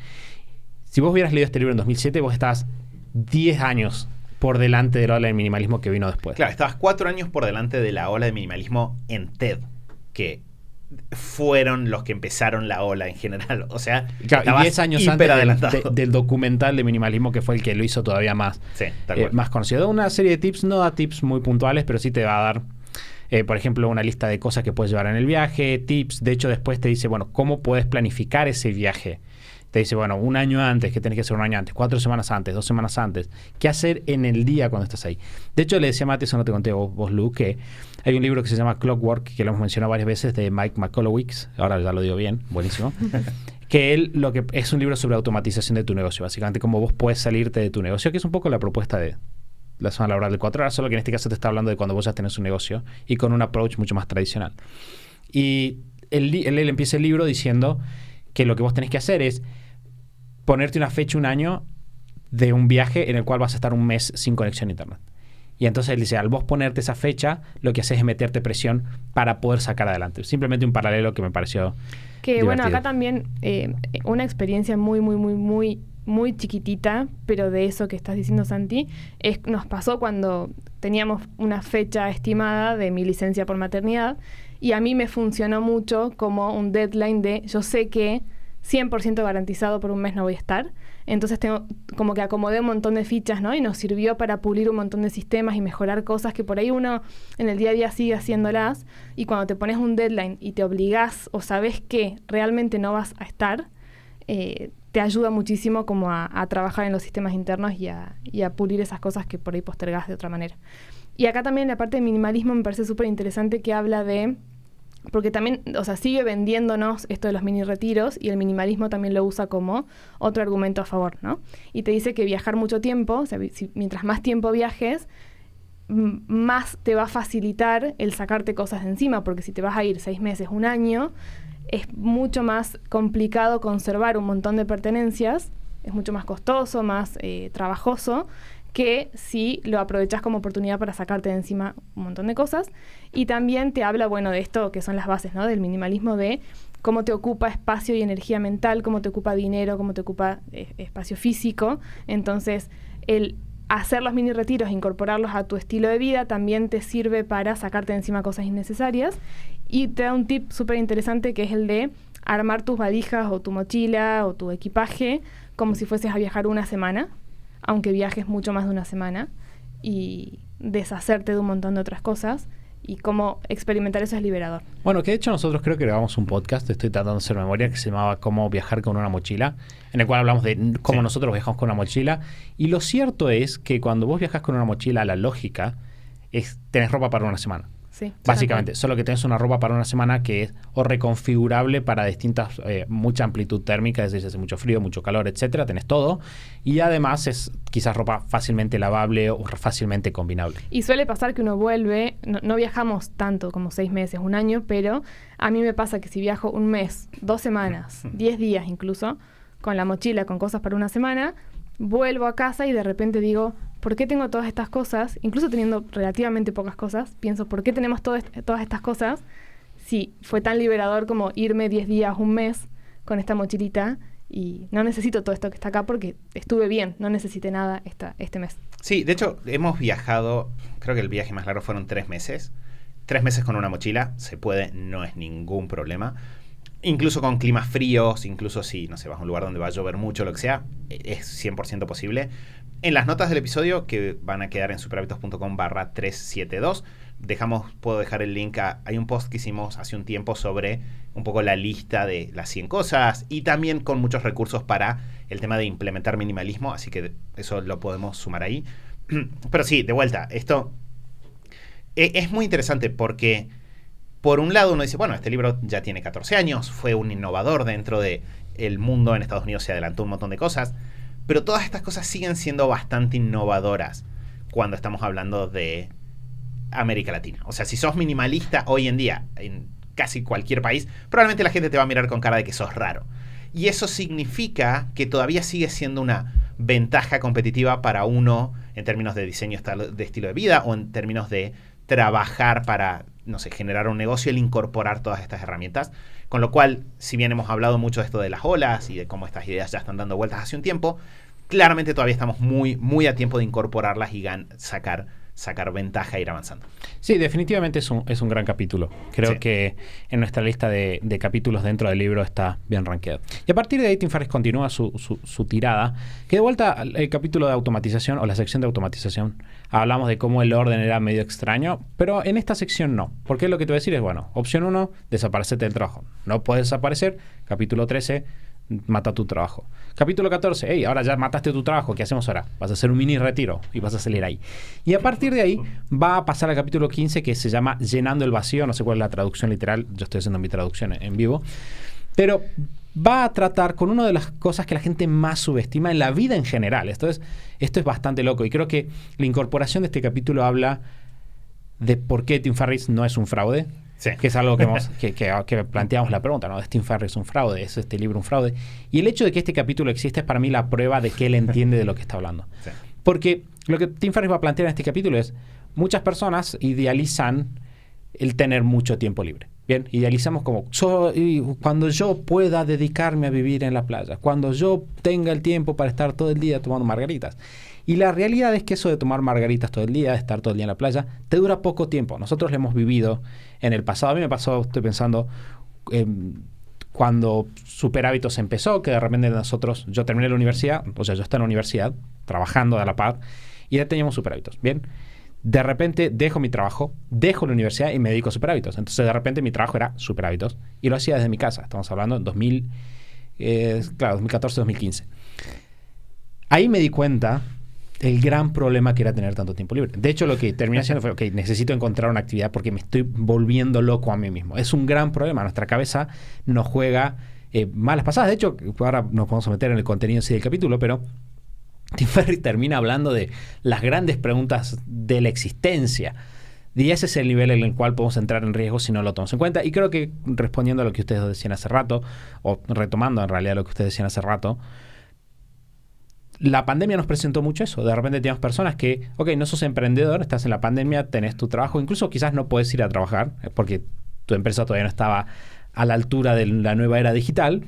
Si vos hubieras leído este libro en 2007, vos estabas 10 años por delante de la ola del minimalismo que vino después. Claro, estabas 4 años por delante de la ola de minimalismo en TED, que fueron los que empezaron la ola en general. O sea, claro, y 10 años antes del documental de minimalismo, que fue el que lo hizo todavía más, más conocido. Da una serie de tips, no da tips muy puntuales, pero sí te va a dar, por ejemplo, una lista de cosas que puedes llevar en el viaje, tips. De hecho, después te dice, bueno, ¿cómo puedes planificar ese viaje? Te dice, bueno, un año antes, ¿qué tenés que hacer un año antes? 4 semanas antes, 2 semanas antes. ¿Qué hacer en el día cuando estás ahí? De hecho, le decía a Mati, eso no te conté vos, Lu, que hay un libro que se llama Clockwork, que lo hemos mencionado varias veces, de Mike McColowicz. Ahora ya lo digo bien, buenísimo. Que lo que es un libro sobre automatización de tu negocio, básicamente cómo vos puedes salirte de tu negocio, que es un poco la propuesta de la zona laboral de 4 horas, solo que en este caso te está hablando de cuando vos ya tenés un negocio y con un approach mucho más tradicional. Y él empieza el libro diciendo que lo que vos tenés que hacer es ponerte una fecha, un año de un viaje en el cual vas a estar un mes sin conexión a internet. Y entonces él dice, al vos ponerte esa fecha, lo que haces es meterte presión para poder sacar adelante. Simplemente un paralelo que me pareció divertido. Bueno, acá también una experiencia muy chiquitita, pero de eso que estás diciendo, Santi, nos pasó cuando teníamos una fecha estimada de mi licencia por maternidad, y a mí me funcionó mucho como un deadline de, yo sé que 100% garantizado por un mes no voy a estar. Entonces como que acomodé un montón de fichas, ¿no? Y nos sirvió para pulir un montón de sistemas y mejorar cosas que por ahí uno en el día a día sigue haciéndolas. Y cuando te pones un deadline y te obligás o sabes que realmente no vas a estar, te ayuda muchísimo como a trabajar en los sistemas internos y a pulir esas cosas que por ahí postergás de otra manera. Y acá también la parte de minimalismo me parece súper interesante, que habla de porque también, o sea, sigue vendiéndonos esto de los mini retiros y el minimalismo también lo usa como otro argumento a favor, ¿no? Y te dice que viajar mucho tiempo, o sea, mientras más tiempo viajes, más te va a facilitar el sacarte cosas de encima, porque si te vas a ir 6 meses, 1 año, es mucho más complicado conservar un montón de pertenencias, es mucho más costoso, más trabajoso, que si lo aprovechas como oportunidad para sacarte de encima un montón de cosas. Y también te habla, bueno, de esto que son las bases, ¿no? Del minimalismo, de cómo te ocupa espacio y energía mental, cómo te ocupa dinero, cómo te ocupa espacio físico. Entonces, el hacer los mini retiros, incorporarlos a tu estilo de vida, también te sirve para sacarte de encima cosas innecesarias. Y te da un tip súper interesante, que es el de armar tus valijas o tu mochila o tu equipaje como si fueses a viajar 1 semana, aunque viajes mucho más de 1 semana, y deshacerte de un montón de otras cosas, y cómo experimentar eso es liberador. Bueno, que de hecho nosotros creo que grabamos un podcast, estoy tratando de hacer memoria, que se llamaba Cómo viajar con una mochila, en el cual hablamos de cómo nosotros viajamos con una mochila. Y lo cierto es que cuando vos viajas con una mochila, la lógica es tenés ropa para 1 semana. Sí, Básicamente, solo que tenés una ropa para 1 semana que es o reconfigurable para distintas, mucha amplitud térmica, es decir, hace mucho frío, mucho calor, etcétera, tenés todo. Y además es quizás ropa fácilmente lavable o fácilmente combinable. Y suele pasar que uno vuelve, no viajamos tanto como 6 meses, 1 año, pero a mí me pasa que si viajo 1 mes, 2 semanas, 10 días incluso, con la mochila, con cosas para 1 semana, vuelvo a casa y de repente digo, ¿por qué tengo todas estas cosas? Incluso teniendo relativamente pocas cosas, pienso, ¿por qué tenemos todas estas cosas? Si fue tan liberador como irme 10 días, 1 mes con esta mochilita, y no necesito todo esto que está acá porque estuve bien, no necesité nada este mes. Sí, de hecho, hemos viajado, creo que el viaje más largo fueron 3 meses. 3 meses con una mochila, se puede, no es ningún problema. Incluso con climas fríos, incluso si, no sé, vas a un lugar donde va a llover mucho, lo que sea, es 100% posible. En las notas del episodio, que van a quedar en superhábitos.com/372, puedo dejar el link hay un post que hicimos hace un tiempo sobre un poco la lista de las 100 cosas, y también con muchos recursos para el tema de implementar minimalismo, así que eso lo podemos sumar ahí. Pero sí, de vuelta, esto es muy interesante porque, por un lado, uno dice, bueno, este libro ya tiene 14 años, fue un innovador dentro del mundo en Estados Unidos, se adelantó un montón de cosas, pero todas estas cosas siguen siendo bastante innovadoras cuando estamos hablando de América Latina. O sea, si sos minimalista hoy en día en casi cualquier país, probablemente la gente te va a mirar con cara de que sos raro. Y eso significa que todavía sigue siendo una ventaja competitiva para uno en términos de diseño de estilo de vida, o en términos de trabajar para, no sé, generar un negocio, el incorporar todas estas herramientas. Con lo cual, si bien hemos hablado mucho de esto de las olas y de cómo estas ideas ya están dando vueltas hace un tiempo, claramente todavía estamos muy, muy a tiempo de incorporarlas y sacar ventaja e ir avanzando. Sí, definitivamente es un gran capítulo. Creo que en nuestra lista de capítulos dentro del libro está bien rankeado. Y a partir de ahí, Tim Ferriss continúa su tirada, que de vuelta el capítulo de automatización o la sección de automatización, hablamos de cómo el orden era medio extraño, pero en esta sección no. Porque lo que te voy a decir es, bueno, opción 1, desaparecete del trabajo. No puedes desaparecer. Capítulo 13, mata tu trabajo. Capítulo 14, hey, ahora ya mataste tu trabajo, ¿qué hacemos ahora? Vas a hacer un mini retiro y vas a salir ahí. Y a partir de ahí va a pasar al capítulo 15, que se llama Llenando el vacío. No sé cuál es la traducción literal, yo estoy haciendo mi traducción en vivo, pero va a tratar con una de las cosas que la gente más subestima en la vida en general. Esto es bastante loco, y creo que la incorporación de este capítulo habla de por qué Tim Ferriss no es un fraude. Sí. Que es algo que planteamos la pregunta, ¿no? ¿Es Tim Ferriss un fraude? ¿Es este libro un fraude? Y el hecho de que este capítulo existe es para mí la prueba de que él entiende de lo que está hablando. Sí. Porque lo que Tim Ferriss va a plantear en este capítulo es, muchas personas idealizan el tener mucho tiempo libre. Bien, idealizamos como, cuando yo pueda dedicarme a vivir en la playa, cuando yo tenga el tiempo para estar todo el día tomando margaritas. Y la realidad es que eso de tomar margaritas todo el día, de estar todo el día en la playa, te dura poco tiempo. Nosotros lo hemos vivido en el pasado. A mí me pasó, estoy pensando, cuando Superhábitos empezó, que de repente yo terminé la universidad, o sea, yo estaba en la universidad, trabajando a la par, y ya teníamos Superhábitos, ¿bien? De repente dejo mi trabajo, dejo la universidad y me dedico a Superhábitos. Entonces, de repente mi trabajo era Superhábitos, y lo hacía desde mi casa. Estamos hablando en 2014-2015. Ahí me di cuenta el gran problema que era tener tanto tiempo libre. De hecho, lo que terminé haciendo fue, ok, necesito encontrar una actividad porque me estoy volviendo loco a mí mismo. Es un gran problema. Nuestra cabeza nos juega malas pasadas. De hecho, ahora nos vamos a meter en el contenido sí del capítulo, pero Tim Ferriss termina hablando de las grandes preguntas de la existencia. Y ese es el nivel en el cual podemos entrar en riesgo si no lo tomamos en cuenta. Y creo que respondiendo a lo que ustedes decían hace rato, o retomando en realidad lo que ustedes decían hace rato, la pandemia nos presentó mucho eso. De repente tenemos personas que, ok, no sos emprendedor, estás en la pandemia, tenés tu trabajo, incluso quizás no puedes ir a trabajar porque tu empresa todavía no estaba a la altura de la nueva era digital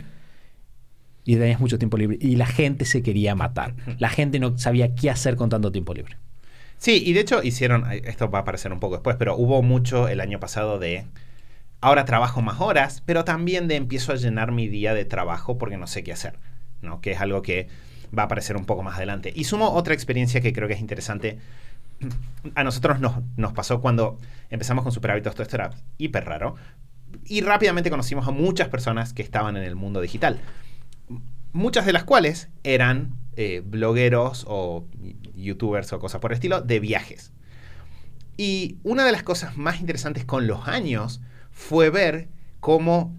y tenías mucho tiempo libre. Y la gente se quería matar. La gente no sabía qué hacer con tanto tiempo libre. Sí, y de hecho hicieron, esto va a aparecer un poco después, pero hubo mucho el año pasado de ahora trabajo más horas, pero también de empiezo a llenar mi día de trabajo porque no sé qué hacer, ¿no? Que es algo que va a aparecer un poco más adelante. Y sumo otra experiencia que creo que es interesante. A nosotros nos pasó cuando empezamos con Super Hábitos, todo esto era hiper raro, y rápidamente conocimos a muchas personas que estaban en el mundo digital. Muchas de las cuales eran blogueros o youtubers o cosas por el estilo de viajes. Y una de las cosas más interesantes con los años fue ver cómo,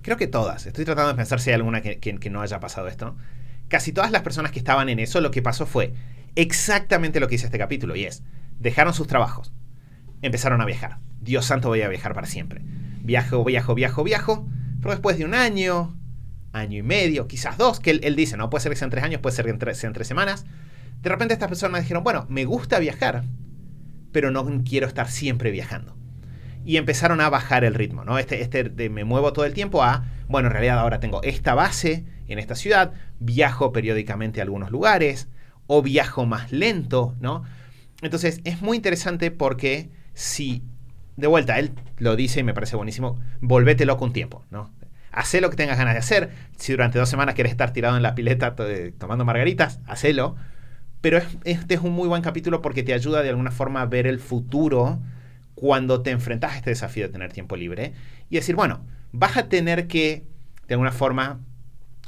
creo que todas, estoy tratando de pensar si hay alguna que no haya pasado esto, casi todas las personas que estaban en eso, lo que pasó fue exactamente lo que dice este capítulo, y es, dejaron sus trabajos, empezaron a viajar. Dios santo, voy a viajar para siempre. Viajo, pero después de un año y medio, quizás 2, que él dice, no puede ser que sean 3 años, puede ser que sean 3 semanas. De repente estas personas dijeron, bueno, me gusta viajar, pero no quiero estar siempre viajando. Y empezaron a bajar el ritmo, ¿no? De me muevo todo el tiempo a, bueno, en realidad ahora tengo esta base en esta ciudad, viajo periódicamente a algunos lugares, o viajo más lento, ¿no? Entonces, es muy interesante porque si, de vuelta, él lo dice y me parece buenísimo, volvete loco un tiempo, ¿no? Hacé lo que tengas ganas de hacer. Si durante 2 semanas quieres estar tirado en la pileta tomando margaritas, hacelo. Pero este es un muy buen capítulo porque te ayuda de alguna forma a ver el futuro cuando te enfrentas a este desafío de tener tiempo libre y decir, bueno, vas a tener que, de alguna forma,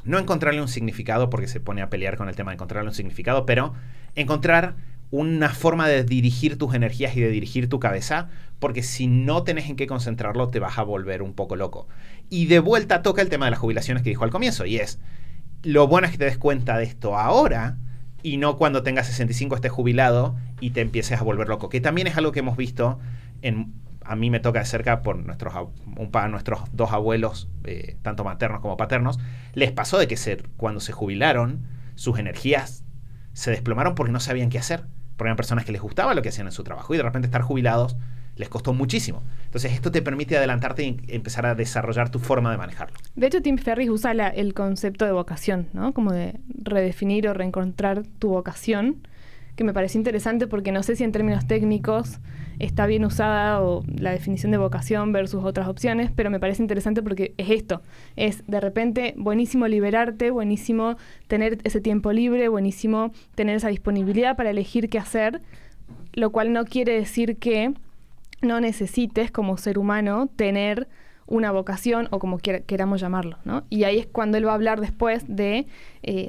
no encontrarle un significado porque se pone a pelear con el tema de encontrarle un significado, pero encontrar una forma de dirigir tus energías y de dirigir tu cabeza, porque si no tenés en qué concentrarlo te vas a volver un poco loco. Y de vuelta toca el tema de las jubilaciones que dijo al comienzo, y es, lo bueno es que te des cuenta de esto ahora y no cuando tengas 65 estés jubilado y te empieces a volver loco, que también es algo que hemos visto, a mí me toca de cerca por nuestros 2 abuelos, tanto maternos como paternos, les pasó de que cuando se jubilaron, sus energías se desplomaron porque no sabían qué hacer. Porque eran personas que les gustaba lo que hacían en su trabajo y de repente estar jubilados les costó muchísimo. Entonces esto te permite adelantarte y empezar a desarrollar tu forma de manejarlo. De hecho, Tim Ferriss usa el concepto de vocación, ¿no? Como de redefinir o reencontrar tu vocación, que me parece interesante porque no sé si en términos técnicos está bien usada o la definición de vocación versus otras opciones, pero me parece interesante porque es esto, es de repente buenísimo liberarte, buenísimo tener ese tiempo libre, buenísimo tener esa disponibilidad para elegir qué hacer, lo cual no quiere decir que no necesites como ser humano tener una vocación o como queramos llamarlo, ¿no? Y ahí es cuando él va a hablar después de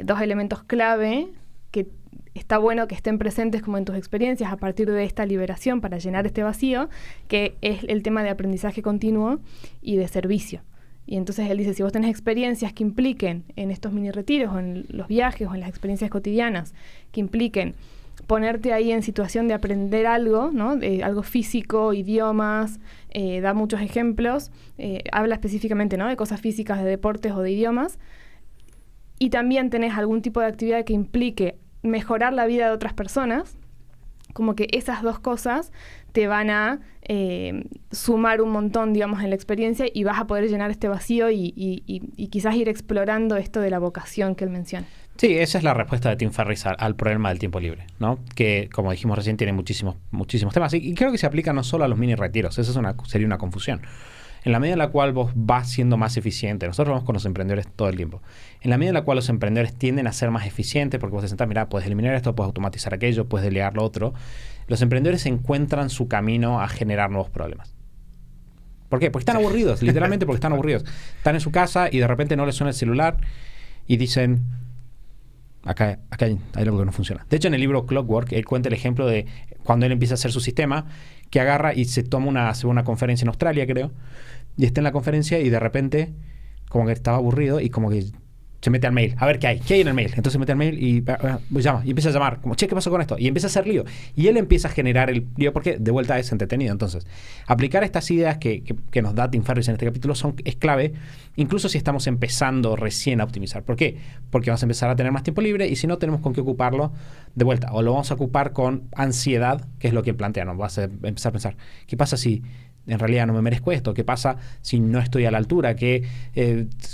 2 elementos clave que está bueno que estén presentes como en tus experiencias a partir de esta liberación para llenar este vacío, que es el tema de aprendizaje continuo y de servicio. Y entonces él dice, si vos tenés experiencias que impliquen en estos mini retiros o en los viajes o en las experiencias cotidianas, que impliquen ponerte ahí en situación de aprender algo, ¿no? Algo físico, idiomas, da muchos ejemplos, habla específicamente, ¿no? De cosas físicas, de deportes o de idiomas, y también tenés algún tipo de actividad que implique mejorar la vida de otras personas, como que esas 2 cosas te van a sumar un montón, digamos, en la experiencia y vas a poder llenar este vacío y quizás ir explorando esto de la vocación que él menciona. Sí, esa es la respuesta de Tim Ferriss al problema del tiempo libre, ¿no? Que, como dijimos recién, tiene muchísimos temas. Y creo que se aplica no solo a los mini retiros. Esa sería una confusión. En la medida en la cual vos vas siendo más eficiente, nosotros vamos con los emprendedores todo el tiempo, en la medida en la cual los emprendedores tienden a ser más eficientes, porque vos te sentás, mirá, puedes eliminar esto, puedes automatizar aquello, puedes delegar lo otro, los emprendedores encuentran su camino a generar nuevos problemas. ¿Por qué? Porque están aburridos, literalmente porque están aburridos. Están en su casa y de repente no les suena el celular y dicen, acá hay algo que no funciona. De hecho, en el libro Clockwork, él cuenta el ejemplo de cuando él empieza a hacer su sistema, que agarra y se toma hace una conferencia en Australia, creo, y está en la conferencia y de repente como que estaba aburrido y como que se mete al mail, a ver qué hay en el mail. Entonces se mete al mail y llama, y empieza a llamar, como, che, ¿qué pasó con esto? Y empieza a hacer lío. Y él empieza a generar el lío porque de vuelta es entretenido. Entonces, aplicar estas ideas que nos da Tim Ferriss en este capítulo es clave, incluso si estamos empezando recién a optimizar. ¿Por qué? Porque vamos a empezar a tener más tiempo libre y si no tenemos con qué ocuparlo, de vuelta, o lo vamos a ocupar con ansiedad, que es lo que plantea, ¿no? Vas a empezar a pensar, ¿qué pasa si en realidad no me merezco esto? ¿Qué pasa si no estoy a la altura? Que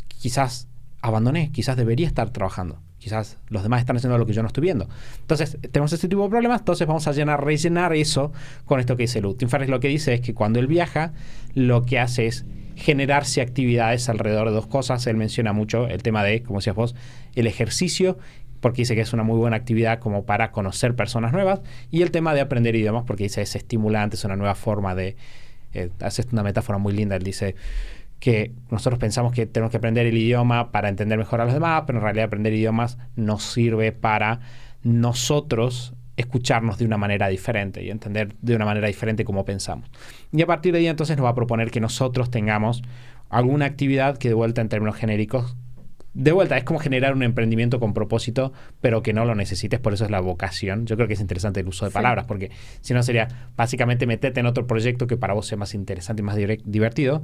quizás abandoné, quizás debería estar trabajando, quizás los demás están haciendo lo que yo no estoy viendo. Entonces, tenemos este tipo de problemas, entonces vamos a rellenar eso con esto que dice Lu. Tim Ferriss lo que dice es que cuando él viaja, lo que hace es generarse actividades alrededor de dos cosas. Él menciona mucho el tema de, como decías vos, el ejercicio, porque dice que es una muy buena actividad como para conocer personas nuevas, y el tema de aprender idiomas, porque dice es estimulante, es una nueva forma de... hace una metáfora muy linda, él dice que nosotros pensamos que tenemos que aprender el idioma para entender mejor a los demás, pero en realidad aprender idiomas nos sirve para nosotros escucharnos de una manera diferente y entender de una manera diferente cómo pensamos. Y a partir de ahí entonces nos va a proponer que nosotros tengamos alguna actividad que de vuelta en términos genéricos, de vuelta es como generar un emprendimiento con propósito, pero que no lo necesites, por eso es la vocación. Yo creo que es interesante el uso de palabras, porque si no sería básicamente meterte en otro proyecto que para vos sea más interesante y más divertido.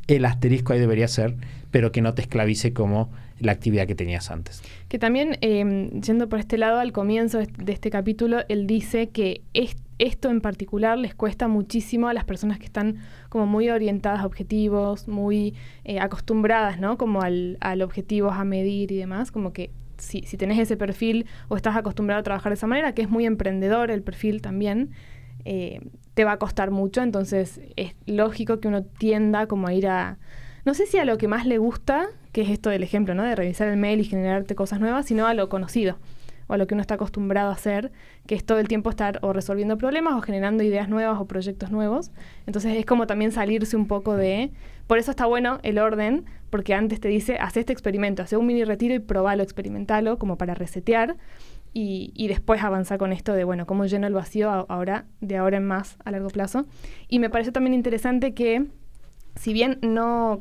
El asterisco ahí debería ser, pero que no te esclavice como la actividad que tenías antes. Que también, yendo por este lado, al comienzo de este capítulo, él dice que esto en particular les cuesta muchísimo a las personas que están como muy orientadas a objetivos, muy acostumbradas, ¿no? Como al objetivos, a medir y demás, como que si tenés ese perfil o estás acostumbrado a trabajar de esa manera, que es muy emprendedor el perfil también, te va a costar mucho, entonces es lógico que uno tienda como a ir a, no sé si a lo que más le gusta, que es esto del ejemplo, ¿no? De revisar el mail y generarte cosas nuevas, sino a lo conocido, o a lo que uno está acostumbrado a hacer, que es todo el tiempo estar o resolviendo problemas o generando ideas nuevas o proyectos nuevos. Entonces es como también salirse un poco de... Por eso está bueno el orden, porque antes te dice, haz este experimento, haz un mini retiro y probalo, experimentalo, como para resetear, y después avanzar con esto de, bueno, cómo lleno el vacío de ahora en más a largo plazo. Y me pareció también interesante que, si bien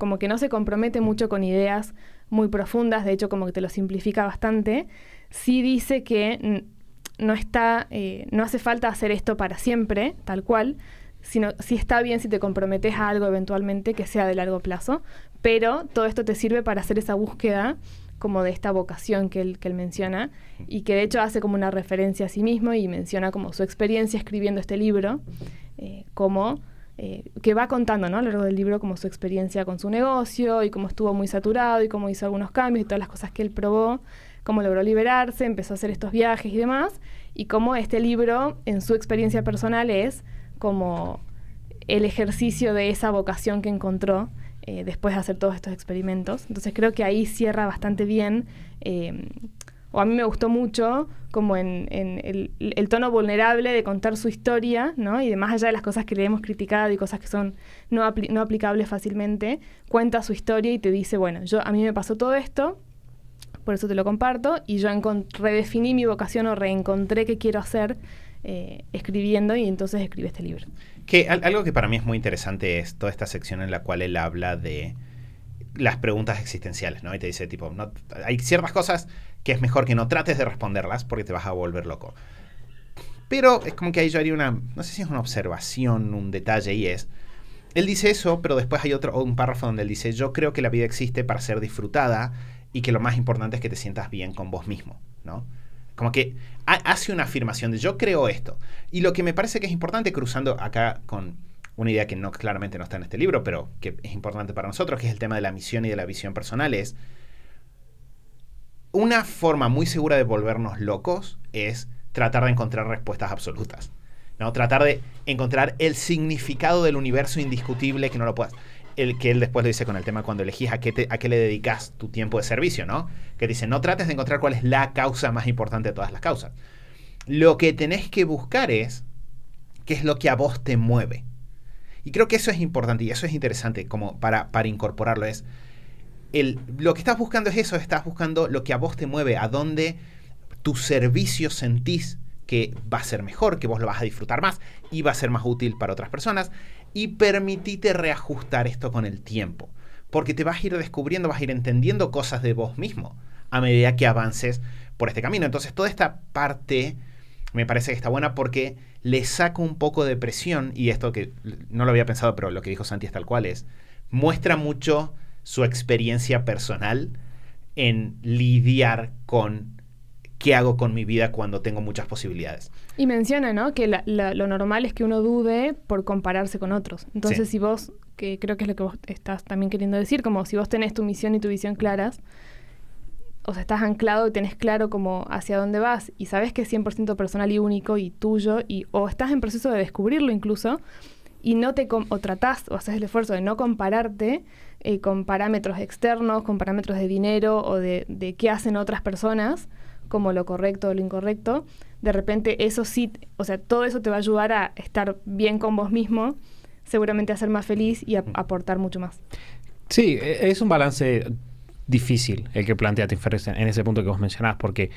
como que no se compromete mucho con ideas muy profundas, de hecho como que te lo simplifica bastante, sí dice que no hace falta hacer esto para siempre, tal cual, sino sí está bien si te comprometes a algo eventualmente que sea de largo plazo, pero todo esto te sirve para hacer esa búsqueda como de esta vocación que él menciona, y que de hecho hace como una referencia a sí mismo y menciona como su experiencia escribiendo este libro, que va contando, ¿no? A lo largo del libro como su experiencia con su negocio y cómo estuvo muy saturado y cómo hizo algunos cambios y todas las cosas que él probó, cómo logró liberarse, empezó a hacer estos viajes y demás, y cómo este libro en su experiencia personal es como el ejercicio de esa vocación que encontró después de hacer todos estos experimentos. Entonces creo que ahí cierra bastante bien, o a mí me gustó mucho como en el tono vulnerable de contar su historia, ¿no? Y de más allá de las cosas que le hemos criticado y cosas que son no aplicables fácilmente, cuenta su historia y te dice, bueno, a mí me pasó todo esto, por eso te lo comparto, y yo redefiní mi vocación o reencontré qué quiero hacer escribiendo, y entonces escribí este libro. Que algo que para mí es muy interesante es toda esta sección en la cual él habla de las preguntas existenciales, ¿no? Y te dice, tipo, hay ciertas cosas que es mejor que no trates de responderlas porque te vas a volver loco. Pero es como que ahí yo haría no sé si es una observación, un detalle, y él dice eso, pero después hay un párrafo donde él dice, yo creo que la vida existe para ser disfrutada y que lo más importante es que te sientas bien con vos mismo, ¿no? Como que hace una afirmación de yo creo esto. Y lo que me parece que es importante, cruzando acá con una idea que claramente no está en este libro, pero que es importante para nosotros, que es el tema de la misión y de la visión personal, es una forma muy segura de volvernos locos es tratar de encontrar respuestas absolutas, ¿no? Tratar de encontrar el significado del universo indiscutible que no lo puedas. Que él después lo dice con el tema cuando elegís a qué le dedicas tu tiempo de servicio, ¿no? Que dice, no trates de encontrar cuál es la causa más importante de todas las causas. Lo que tenés que buscar es qué es lo que a vos te mueve. Y creo que eso es importante y eso es interesante como para incorporarlo. Lo que estás buscando es eso, estás buscando lo que a vos te mueve, a dónde tu servicio sentís que va a ser mejor, que vos lo vas a disfrutar más y va a ser más útil para otras personas. Y permitite reajustar esto con el tiempo, porque te vas a ir descubriendo, vas a ir entendiendo cosas de vos mismo a medida que avances por este camino. Entonces toda esta parte me parece que está buena porque le saca un poco de presión, y esto que no lo había pensado, pero lo que dijo Santi es tal cual es, muestra mucho su experiencia personal en lidiar con qué hago con mi vida cuando tengo muchas posibilidades. Y menciona, ¿no?, que lo normal es que uno dude por compararse con otros. Entonces, Sí. si vos, que creo que es lo que vos estás también queriendo decir, como si vos tenés tu misión y tu visión claras, o sea, estás anclado y tenés claro como hacia dónde vas y sabes que es 100% personal y único y tuyo, o estás en proceso de descubrirlo incluso, y no o tratás o haces el esfuerzo de no compararte con parámetros externos, con parámetros de dinero o de qué hacen otras personas, como lo correcto o lo incorrecto, de repente eso sí, o sea, todo eso te va a ayudar a estar bien con vos mismo, seguramente a ser más feliz y a aportar mucho más. Sí, es un balance difícil el que plantea Tim Ferriss en ese punto que vos mencionás, porque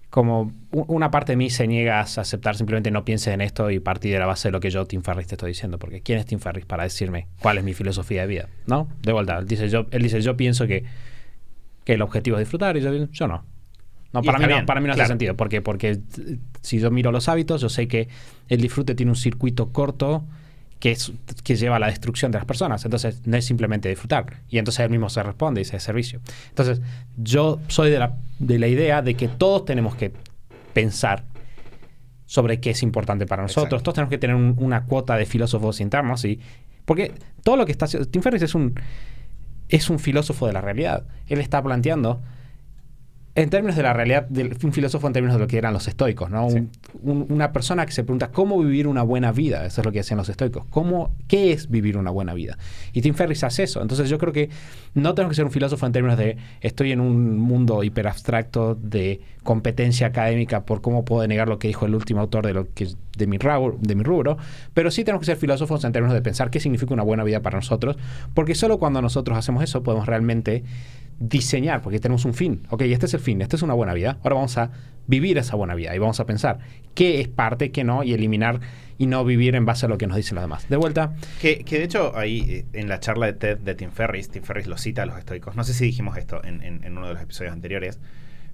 como una parte de mí se niega a aceptar, simplemente no pienses en esto y partir de la base de lo que yo, Tim Ferriss, te estoy diciendo, porque ¿quién es Tim Ferriss para decirme cuál es mi filosofía de vida? ¿No? De vuelta, él dice, yo pienso que el objetivo es disfrutar, y yo no. No, Y para mí está no, bien, para mí no claro. hace sentido. Porque si yo miro los hábitos, yo sé que el disfrute tiene un circuito corto que lleva a la destrucción de las personas. Entonces, no es simplemente disfrutar. Y entonces él mismo se responde y dice servicio. Entonces, yo soy de la idea de que todos tenemos que pensar sobre qué es importante para nosotros. Exacto. Todos tenemos que tener una cuota de filósofos internos. Porque todo lo que está haciendo... Tim Ferriss es un filósofo de la realidad. Él está planteando, en términos de la realidad, un filósofo en términos de lo que eran los estoicos, ¿no? Sí. Una persona que se pregunta cómo vivir una buena vida. Eso es lo que decían los estoicos. ¿Qué es vivir una buena vida? Y Tim Ferriss hace eso. Entonces yo creo que no tenemos que ser un filósofo en términos de estoy en un mundo hiperabstracto de competencia académica por cómo puedo negar lo que dijo el último autor de mi rubro, pero sí tenemos que ser filósofos en términos de pensar qué significa una buena vida para nosotros, porque solo cuando nosotros hacemos eso podemos realmente diseñar, porque tenemos un fin. Ok, este es el fin, esta es una buena vida. Ahora vamos a vivir esa buena vida y vamos a pensar qué es parte, qué no, y eliminar y no vivir en base a lo que nos dicen los demás. De vuelta. Que de hecho ahí en la charla de TED de Tim Ferriss lo cita a los estoicos. No sé si dijimos esto en uno de los episodios anteriores,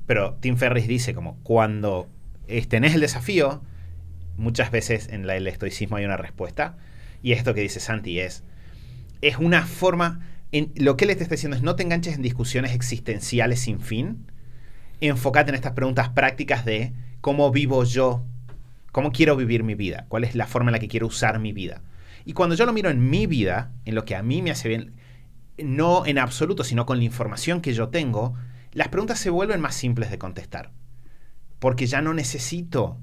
pero Tim Ferriss dice como cuando tenés el desafío, muchas veces en el estoicismo hay una respuesta, y esto que dice Santi es una forma... lo que él te está diciendo es no te enganches en discusiones existenciales sin fin, enfócate en estas preguntas prácticas de cómo vivo yo, cómo quiero vivir mi vida, cuál es la forma en la que quiero usar mi vida. Y cuando yo lo miro en mi vida, en lo que a mí me hace bien, no en absoluto, sino con la información que yo tengo, las preguntas se vuelven más simples de contestar. Porque ya no necesito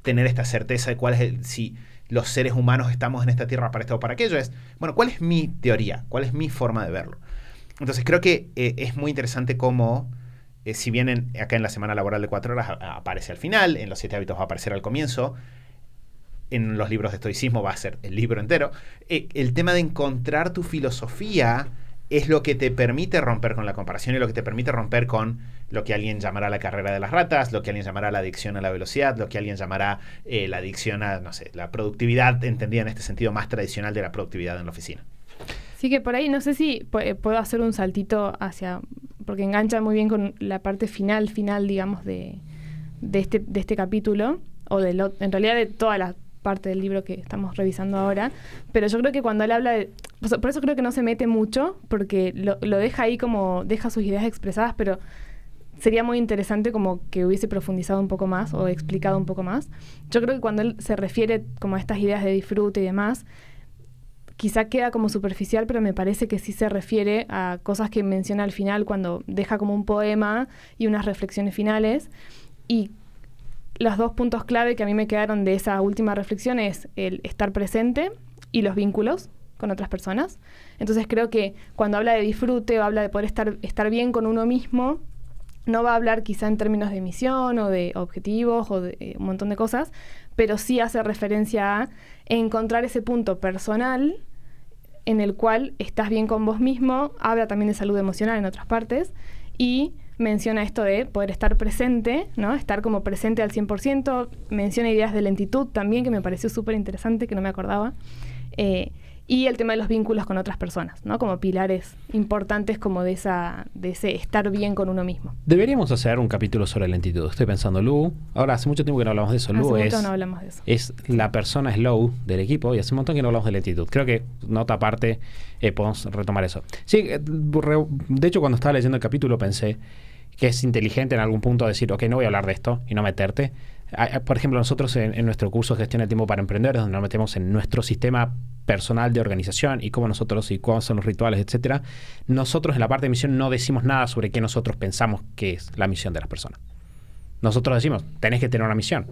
tener esta certeza de cuál es si los seres humanos estamos en esta tierra para esto o para aquello. Bueno, ¿cuál es mi teoría? ¿Cuál es mi forma de verlo? Entonces creo que es muy interesante cómo, si bien acá en la semana laboral de 4 horas aparece al final, en los 7 hábitos va a aparecer al comienzo, en los libros de estoicismo va a ser el libro entero, el tema de encontrar tu filosofía es lo que te permite romper con la comparación y lo que te permite romper con lo que alguien llamará la carrera de las ratas, lo que alguien llamará la adicción a la velocidad, lo que alguien llamará la adicción a, no sé, la productividad, entendida en este sentido más tradicional de la productividad en la oficina. Sí, que por ahí no sé si puedo hacer un saltito hacia, porque engancha muy bien con la parte final, digamos, de este capítulo, o en realidad de toda la parte del libro que estamos revisando ahora, pero yo creo que cuando él habla de... Por eso creo que no se mete mucho, porque lo deja ahí como... deja sus ideas expresadas, pero sería muy interesante como que hubiese profundizado un poco más o explicado un poco más. Yo creo que cuando él se refiere como a estas ideas de disfrute y demás, quizá queda como superficial, pero me parece que sí se refiere a cosas que menciona al final cuando deja como un poema y unas reflexiones finales. Y los dos puntos clave que a mí me quedaron de esa última reflexión es el estar presente y los vínculos con otras personas. Entonces creo que cuando habla de disfrute o habla de poder estar bien con uno mismo, no va a hablar quizá en términos de misión o de objetivos o de un montón de cosas, pero sí hace referencia a encontrar ese punto personal en el cual estás bien con vos mismo. Habla también de salud emocional en otras partes y menciona esto de poder estar presente, ¿no? Estar como presente al 100%. Menciona ideas de lentitud también, que me pareció súper interesante, que no me acordaba. Y el tema de los vínculos con otras personas, ¿no? Como pilares importantes como de ese estar bien con uno mismo. Deberíamos hacer un capítulo sobre lentitud. Estoy pensando, Lu. Ahora, hace mucho tiempo que no hablamos de eso. Hace Lu mucho no hablamos de eso. es la persona slow del equipo y hace un montón que no hablamos de lentitud. Creo que, nota aparte, podemos retomar eso. Sí, de hecho, cuando estaba leyendo el capítulo pensé que es inteligente en algún punto decir, ok, no voy a hablar de esto y no meterte. Por ejemplo, nosotros en nuestro curso Gestión del Tiempo para Emprendedores, donde nos metemos en nuestro sistema personal de organización y cómo nosotros y cuáles son los rituales, etcétera, nosotros en la parte de misión no decimos nada sobre qué nosotros pensamos que es la misión de las personas. Nosotros decimos, tenés que tener una misión.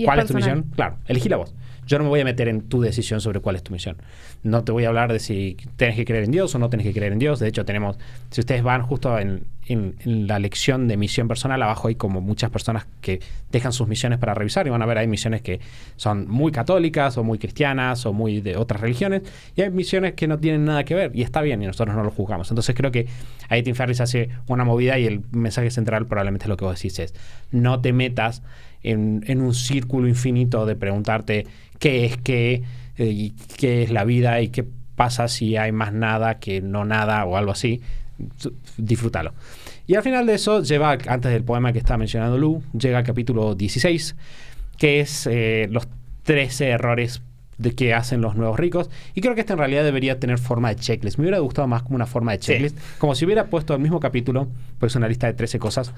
¿Cuál es tu misión? Claro, elegíla vos. Yo no me voy a meter en tu decisión sobre cuál es tu misión. No te voy a hablar de si tenés que creer en Dios o no tenés que creer en Dios. De hecho, tenemos, si ustedes van justo en la lección de misión personal, abajo hay como muchas personas que dejan sus misiones para revisar y van a ver, hay misiones que son muy católicas o muy cristianas o muy de otras religiones y hay misiones que no tienen nada que ver y está bien y nosotros no lo juzgamos. Entonces creo que ahí Tim Ferriss hace una movida y el mensaje central probablemente es lo que vos decís es, no te metas en un círculo infinito de preguntarte qué es qué y qué es la vida y qué pasa si hay más nada que no nada o algo así. Disfrútalo. Y al final de eso lleva, antes del poema que está mencionando Lu, llega al capítulo 16, que es los 13 errores de que hacen los nuevos ricos. Y creo que este en realidad debería tener forma de checklist. Me hubiera gustado más como una forma de checklist. Sí. Como si hubiera puesto el mismo capítulo, porque es una lista de 13 cosas.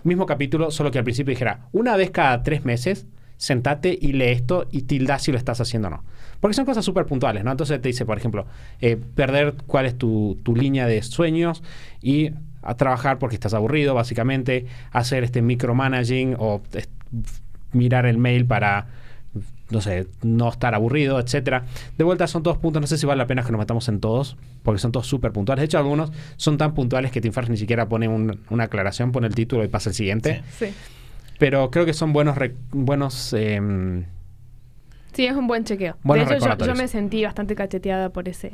Mismo capítulo, solo que al principio dijera, una vez cada 3 meses, sentate y lee esto y tilda si lo estás haciendo o no. Porque son cosas súper puntuales, ¿no? Entonces te dice, por ejemplo, perder cuál es tu línea de sueños y a trabajar porque estás aburrido, básicamente, hacer micromanaging o mirar el mail para, no sé, no estar aburrido, etcétera. De vuelta son todos puntos, no sé si vale la pena que nos metamos en todos, porque son todos súper puntuales. De hecho, algunos son tan puntuales que Tim Ferriss ni siquiera pone una aclaración, pone el título y pasa el siguiente. Sí. Pero creo que son buenos sí, es un buen chequeo. Buenos de hecho, yo me sentí bastante cacheteada por ese.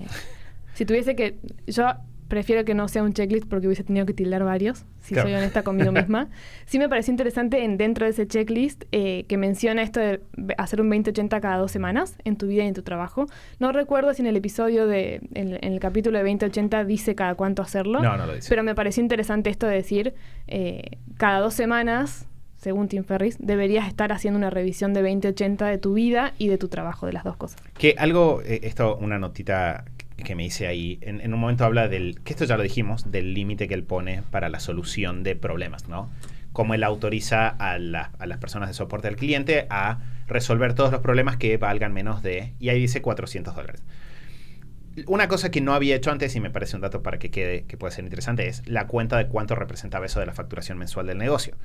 Si tuviese que... Yo prefiero que no sea un checklist porque hubiese tenido que tildar varios, si soy honesta conmigo misma. Sí me pareció interesante dentro de ese checklist que menciona esto de hacer un 20-80 cada 2 semanas en tu vida y en tu trabajo. No recuerdo si en el episodio en el capítulo de 20-80 dice cada cuánto hacerlo. No lo dice. Pero me pareció interesante esto de decir cada 2 semanas... Según Tim Ferriss, deberías estar haciendo una revisión de 20-80 de tu vida y de tu trabajo, de las dos cosas. Que algo, una notita que me hice ahí, en un momento habla que esto ya lo dijimos, del límite que él pone para la solución de problemas, ¿no? Cómo él autoriza a las personas de soporte al cliente a resolver todos los problemas que valgan menos de, y ahí dice $400. Una cosa que no había hecho antes, y me parece un dato para que quede, que puede ser interesante, es la cuenta de cuánto representaba eso de la facturación mensual del negocio.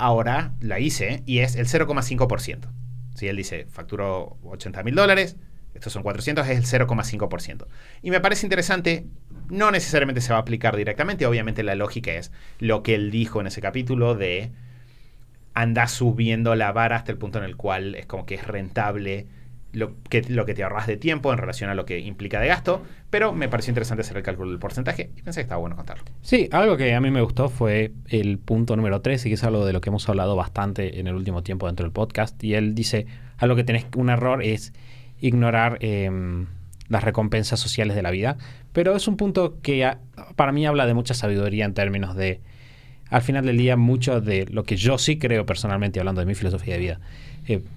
Ahora la hice y es el 0,5%. Si él dice, facturó $80,000, estos son 400, es el 0,5%. Y me parece interesante, no necesariamente se va a aplicar directamente, obviamente la lógica es lo que él dijo en ese capítulo de anda subiendo la vara hasta el punto en el cual es como que es rentable lo que te ahorras de tiempo en relación a lo que implica de gasto, pero me pareció interesante hacer el cálculo del porcentaje y pensé que estaba bueno contarlo. Sí, algo que a mí me gustó fue el punto número 3, y que es algo de lo que hemos hablado bastante en el último tiempo dentro del podcast, y él dice, algo que tenés, un error es ignorar las recompensas sociales de la vida, pero es un punto que para mí habla de mucha sabiduría en términos de, al final del día, mucho de lo que yo sí creo personalmente, hablando de mi filosofía de vida,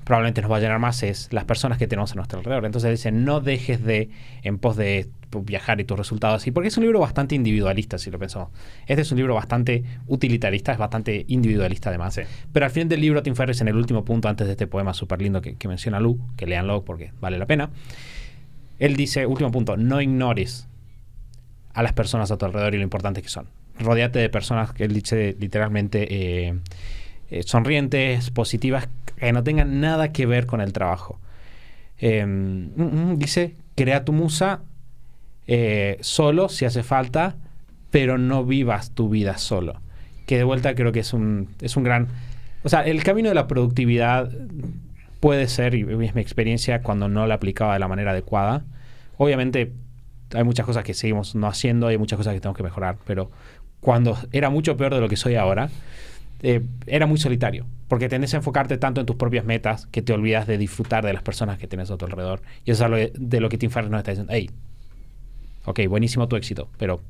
probablemente nos va a llenar más, es las personas que tenemos a nuestro alrededor. Entonces dice, no dejes en pos de viajar y tus resultados así, porque es un libro bastante individualista, si lo pensamos. Este es un libro bastante utilitarista, es bastante individualista además. Sí. Pero al final del libro, Tim Ferriss, en el último punto, antes de este poema súper lindo que menciona Lu, que léanlo porque vale la pena, él dice, último punto, no ignores a las personas a tu alrededor y lo importantes que son. Rodéate de personas que él dice literalmente sonrientes, positivas, que no tengan nada que ver con el trabajo. Dice, crea tu musa solo si hace falta, pero no vivas tu vida solo. Que de vuelta creo que es un gran... O sea, el camino de la productividad puede ser, y es mi experiencia cuando no la aplicaba de la manera adecuada. Obviamente hay muchas cosas que seguimos no haciendo, hay muchas cosas que tenemos que mejorar, pero cuando era mucho peor de lo que soy ahora, era muy solitario. Porque tendés a enfocarte tanto en tus propias metas que te olvidas de disfrutar de las personas que tenés a tu alrededor. Y eso es algo de lo que Tim Ferriss nos está diciendo. Hey, ok, buenísimo tu éxito, pero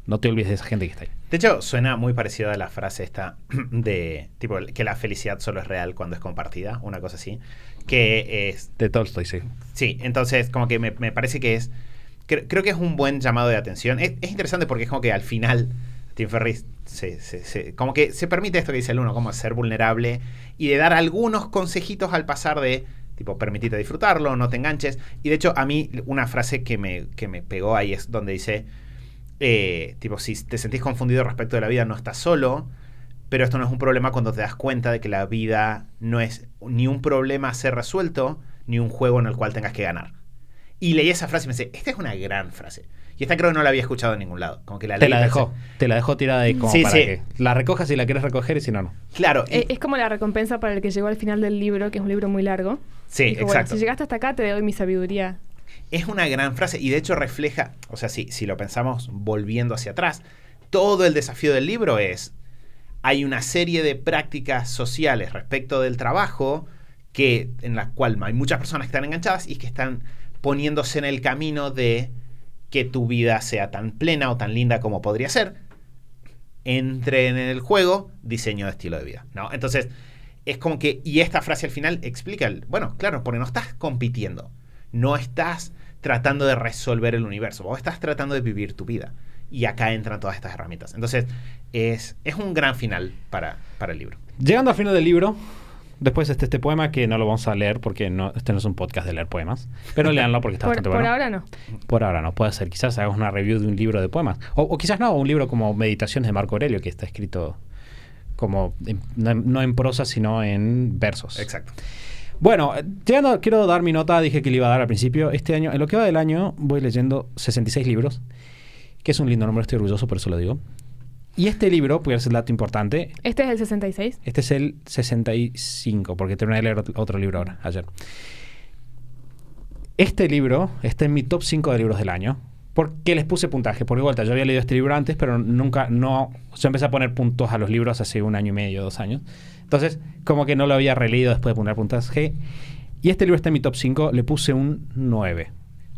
no te olvides de esa gente que está ahí. De hecho, suena muy parecido a la frase esta de tipo que la felicidad solo es real cuando es compartida, una cosa así. Que es. De Tolstoy, sí. Sí, entonces, como que me parece que es. Creo que es un buen llamado de atención. Es interesante porque es como que al final Tim Ferriss como que se permite esto que dice el uno, como ser vulnerable y de dar algunos consejitos al pasar de. Tipo, permitite disfrutarlo, no te enganches. Y de hecho, a mí, una frase que me pegó ahí es donde dice. Tipo, si te sentís confundido respecto de la vida, no estás solo, pero esto no es un problema cuando te das cuenta de que la vida no es ni un problema a ser resuelto, ni un juego en el cual tengas que ganar. Y leí esa frase y me pensé, esta es una gran frase. Y esta creo que no la había escuchado en ningún lado. Como que la leí Te la dejó tirada ahí como Sí, para sí. que la recojas si la quieres recoger y si no, no. Claro. Es como la recompensa para el que llegó al final del libro, que es un libro muy largo. Sí, Dijo, bueno, exacto. si llegaste hasta acá, te doy mi sabiduría. Es una gran frase y de hecho refleja, o sea, si lo pensamos volviendo hacia atrás, todo el desafío del libro es, hay una serie de prácticas sociales respecto del trabajo en la cual hay muchas personas que están enganchadas y que están poniéndose en el camino de que tu vida sea tan plena o tan linda como podría ser. Entre en el juego, diseño de estilo de vida, ¿no? Entonces, es como que, y esta frase al final explica, bueno, claro, porque no estás compitiendo. No estás tratando de resolver el universo, vos estás tratando de vivir tu vida. Y acá entran todas estas herramientas. Entonces, es un gran final para el libro. Llegando al final del libro, después este poema que no lo vamos a leer porque este no es un podcast de leer poemas, pero léanlo porque está bastante bueno. Por ahora no. Por ahora no, puede ser. Quizás hagamos una review de un libro de poemas. O quizás no, un libro como Meditaciones de Marco Aurelio, que está escrito como no en prosa, sino en versos. Exacto. Bueno, quiero dar mi nota, dije que le iba a dar al principio. Este año, en lo que va del año, voy leyendo 66 libros, que es un lindo número, estoy orgulloso, por eso lo digo. Y este libro, porque es el dato importante. ¿Este es el 66? Este es el 65, porque terminé de leer otro libro ahora, ayer. Este libro está en mi top 5 de libros del año. Porque les puse puntaje, porque vuelta, yo había leído este libro antes, pero yo empecé a poner puntos a los libros hace 1 año y medio, 2 años. Entonces, como que no lo había releído después de poner puntaje. Y este libro está en mi top 5, le puse un 9.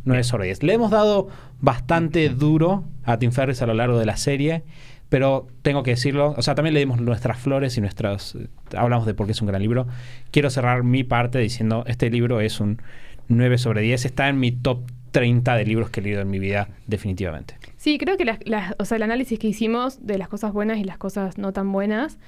9 sobre 10. Le hemos dado bastante duro a Tim Ferriss a lo largo de la serie, pero tengo que decirlo, o sea, también le dimos nuestras flores y hablamos de por qué es un gran libro. Quiero cerrar mi parte diciendo, este libro es un 9 sobre 10, está en mi top 30 de libros que he leído en mi vida, definitivamente. Sí, creo que el análisis que hicimos de las cosas buenas y las cosas no tan buenas